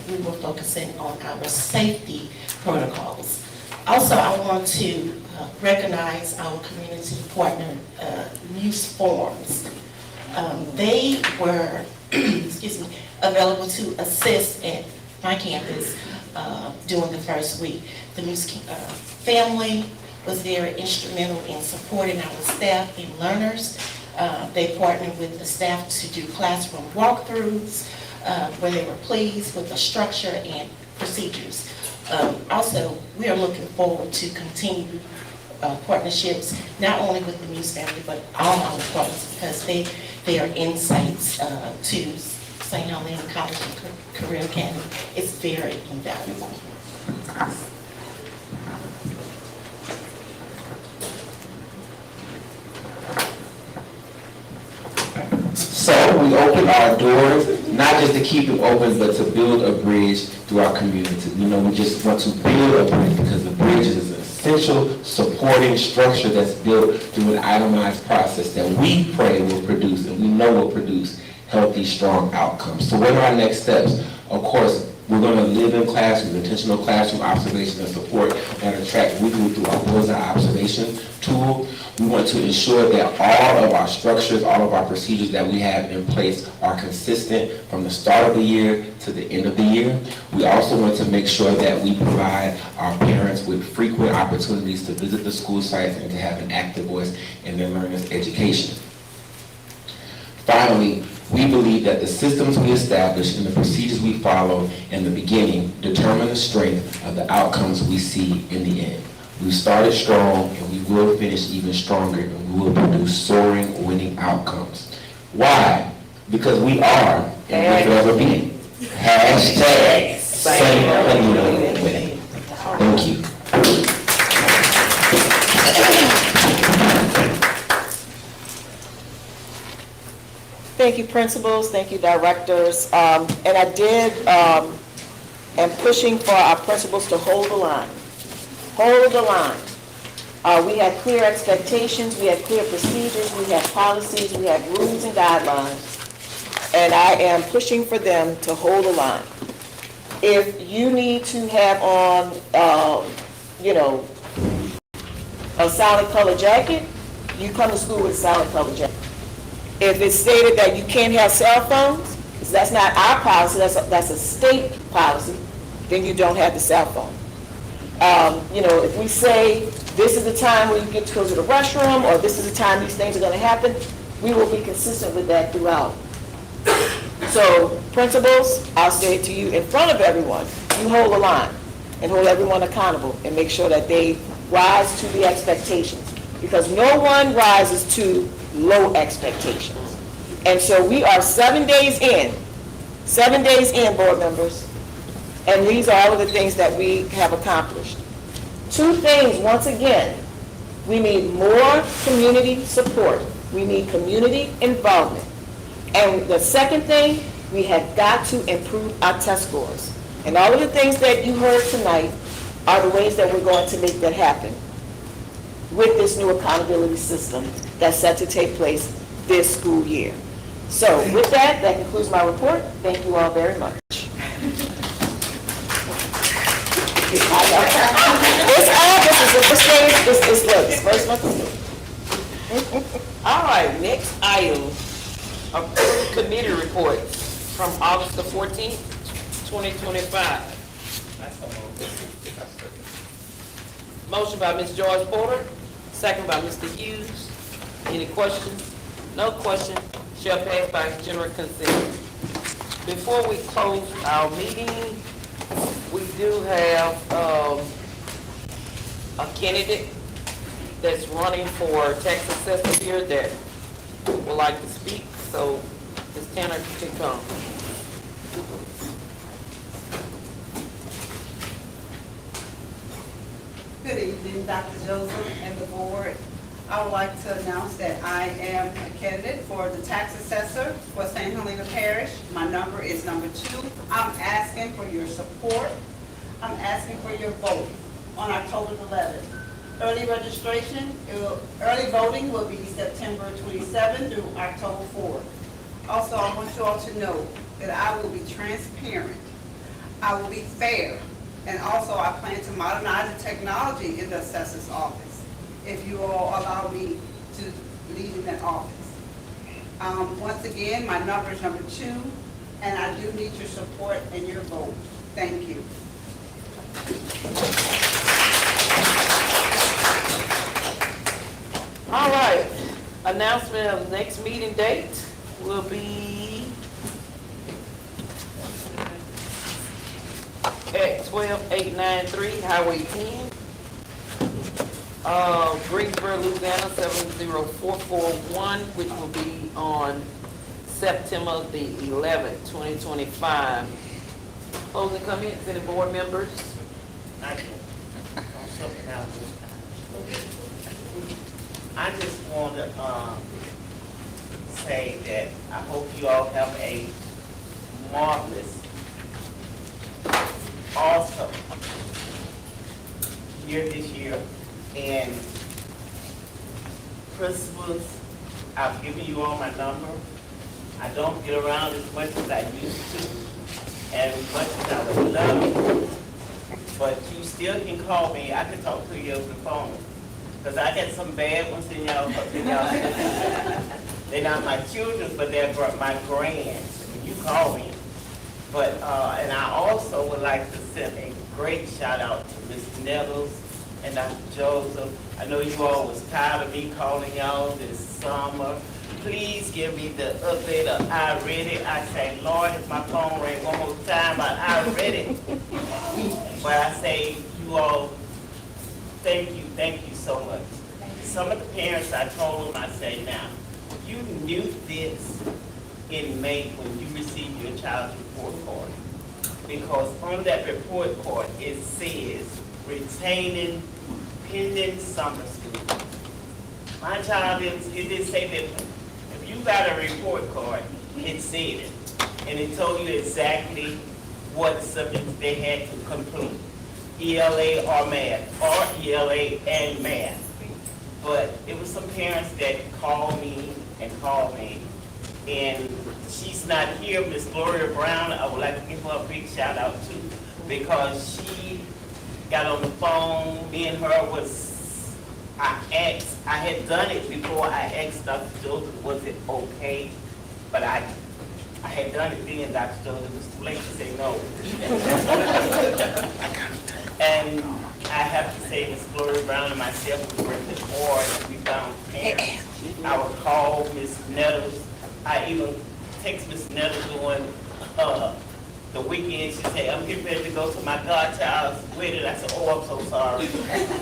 we were focusing on our safety protocols. Also, I want to recognize our community partner news forums. They were available to assist at my campus during the first week. The news family was very instrumental in supporting our staff and learners. They partnered with the staff to do classroom walkthroughs where they were pleased with the structure and procedures. Also, we are looking forward to continue partnerships, not only with the news family, but all our partners, because they their insights to St. Helena College and Career Academy. It's very invaluable. So we open our doors, not just to keep them open, but to build a bridge through our community. You know, we just want to build a bridge because the bridge is an essential supporting structure that's built through an itemized process that we pray will produce, and we know will produce, healthy, strong outcomes. So what are our next steps? Of course, we're going to live in classrooms, intentional classroom observation and support that are tracked weekly through our bullseye observation tool. We want to ensure that all of our structures, all of our procedures that we have in place are consistent from the start of the year to the end of the year. We also want to make sure that we provide our parents with frequent opportunities to visit the school sites and to have an active voice in their learners' education. Finally, we believe that the systems we establish and the procedures we follow in the beginning determine the strength of the outcomes we see in the end. We started strong and we will finish even stronger, and we will produce soaring, winning outcomes. Why? Because we are and will forever be. Hashtag St. Helena winning. Thank you. Thank you, principals. Thank you, directors. And I am pushing for our principals to hold the line. Hold the line. We have clear expectations, we have clear procedures, we have policies, we have rules and guidelines. And I am pushing for them to hold the line. If you need to have on, a solid color jacket, you come to school with a solid color jacket. If it's stated that you can't have cell phones, because that's not our policy, that's a state policy, then you don't have the cell phone. If we say this is the time where you get to go to the restroom, or this is the time these things are going to happen, we will be consistent with that throughout. So, principals, I'll say it to you in front of everyone, you hold the line and hold everyone accountable and make sure that they rise to the expectations, because no one rises to low expectations. And so we are 7 days in, board members, and these are all of the things that we have accomplished. Two things, once again, we need more community support. We need community involvement. And the second thing, we have got to improve our test scores. And all of the things that you heard tonight are the ways that we're going to make that happen with this new accountability system that's set to take place this school year. So with that concludes my report. Thank you all very much. It's August, it's the first month of school. All right, next item, approved committee reports from August the 14th, 2025. Motion by Ms. George Porter, second by Mr. Hughes. Any questions? No question, shall pass by general consent. Before we close our meeting, we do have a candidate that's running for tax assessor here that would like to speak. So, Ms. Tanner, you can come. Good evening, Dr. Joseph and the board. I would like to announce that I am a candidate for the tax assessor for St. Helena Parish. My number is number 2. I'm asking for your support. I'm asking for your vote on October 11th. Early registration, early voting will be September 27th through October 4th. Also, I want you all to know that I will be transparent. I will be fair. And also, I plan to modernize the technology in the assessor's office, if you all allow me to lead in that office. Once again, my number is number 2, and I do need your support and your vote. Thank you. All right, announcement of next meeting date will be at 12893 Highway 10. Greensboro, Louisiana, 70441, which will be on September the 11th, 2025. Closing comments, any board members? I just want to say that I hope you all have a marvelous, awesome year this year. And principals, I've given you all my number. I don't get around as much as I used to, and as much as I would love, but you still can call me. I can talk to you over the phone. Because I got some bad ones in y'all system. They're not my children, but they're my grands. You call me. But, and I also would like to send a great shout out to Ms. Nettles and Dr. Joseph. I know you all was tired of me calling y'all this summer. Please give me the update of I read it. I say, Lord, if my phone rang one more time, but I read it. But I say, you all, thank you so much. Some of the parents, I told them, I say, now, you knew this in May when you received your child's report card. Because on that report card, it says, retaining pending summer school. My child, it did say that if you got a report card, it said it. And it told you exactly what subjects they had to complete. ELA or math, or ELA and math. But it was some parents that called me, and she's not here, Miss Gloria Brown. I would like to give her a big shout out too, because she got on the phone. Me and her I had done it before. I asked Dr. Joseph, was it okay? But I had done it then. Dr. Joseph was too late to say no. And I have to say, Ms. Gloria Brown and myself, we worked hard and we found parents. I would call Ms. Nettles. I even text Ms. Nettles during the weekend. She said, I'm getting ready to go to my godchild's wedding. I said, oh, I'm so sorry.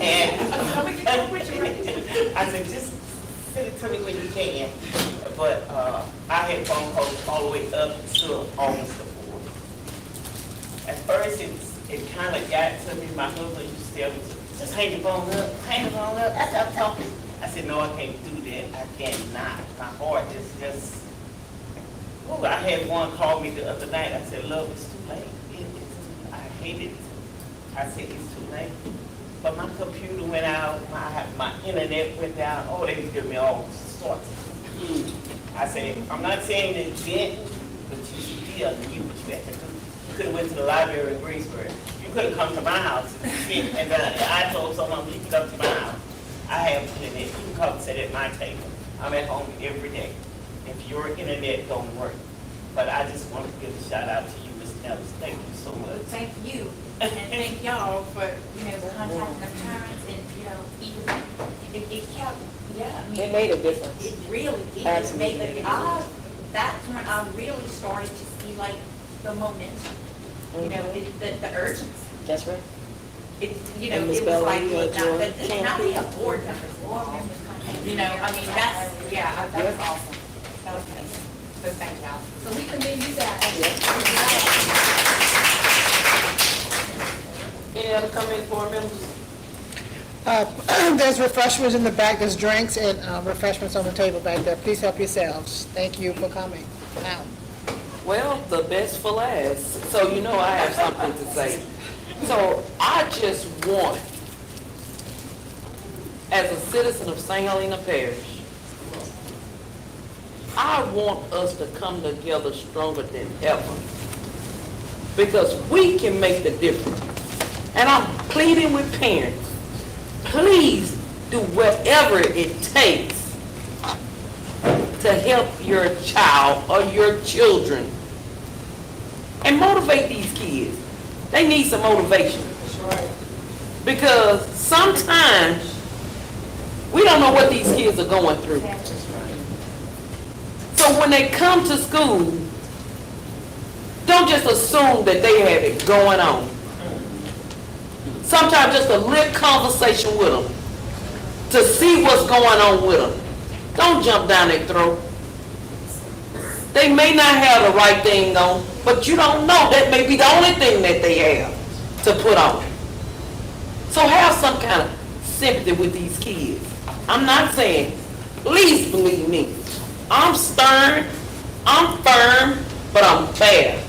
And I said, just send it to me when you can. But I had phone calls all the way up to almost the 4th. At first, it kind of got to me. My husband used to tell me, just hang the phone up, hang the phone up. I stopped talking. I said, no, I can't do that. I cannot. My heart is just, ooh, I had one call me the other night. I said, love, it's too late. I hate it. I said, it's too late. But my computer went out, my internet went down. Oh, they was giving me all sorts of I said, I'm not saying that you didn't, but you should be able to do what you had to do. You could have went to the library in Greensboro. You could have come to my house and done it. I told someone, you can come to my house. I have internet. You can come sit at my table. I'm at home every day. If your internet don't work. But I just want to give a shout out to you, Ms. Nellis. Thank you so much. Thank you, and thank y'all for, contacting the parents, and, even, it kept, I mean, It made a difference. It really did. Absolutely. It made that's when I really started to see like the momentum, the urgency. That's right. It, And it Ms. was Bella, like, you look, now, enjoyed but now we have board members, board members coming, I mean, that's, that was awesome. That was amazing. So thank y'all. So we continue that. Any other comments, board members? There's refreshments in the back, there's drinks and refreshments on the table back there. Please help yourselves. Thank you for coming. Now. Well, the best for last. So I have something to say. So I just want, as a citizen of St. Helena Parish, I want us to come together stronger than ever. Because we can make the difference. And I'm pleading with parents, please do whatever it takes to help your child or your children. And motivate these kids. They need some motivation. Because sometimes we don't know what these kids are going through. So when they come to school, don't just assume that they have it going on. Sometimes just a little conversation with them to see what's going on with them. Don't jump down their throat. They may not have the right thing on, but you don't know. That may be the only thing that they have to put on. So have some kind of sympathy with these kids. I'm not saying, please believe me, I'm stern, I'm firm, but I'm fair.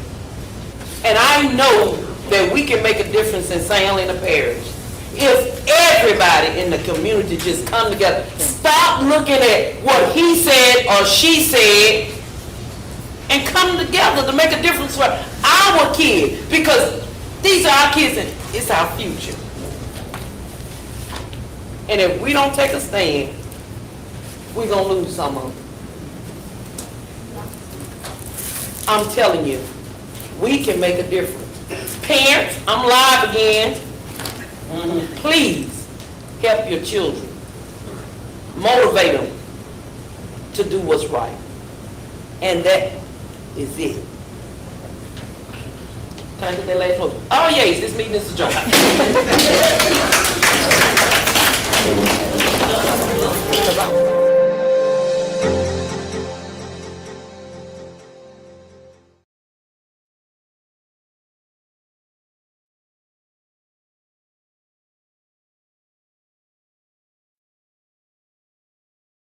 And I know that we can make a difference in St. Helena Parish if everybody in the community just come together. Stop looking at what he said or she said and come together to make a difference for our kids, because these are our kids and it's our future. And if we don't take a stand, we're going to lose some of them. I'm telling you, we can make a difference. Parents, I'm live again. Please help your children. Motivate them to do what's right. And that is it. Can I get that last close? Oh, yes, this meeting is adjourned.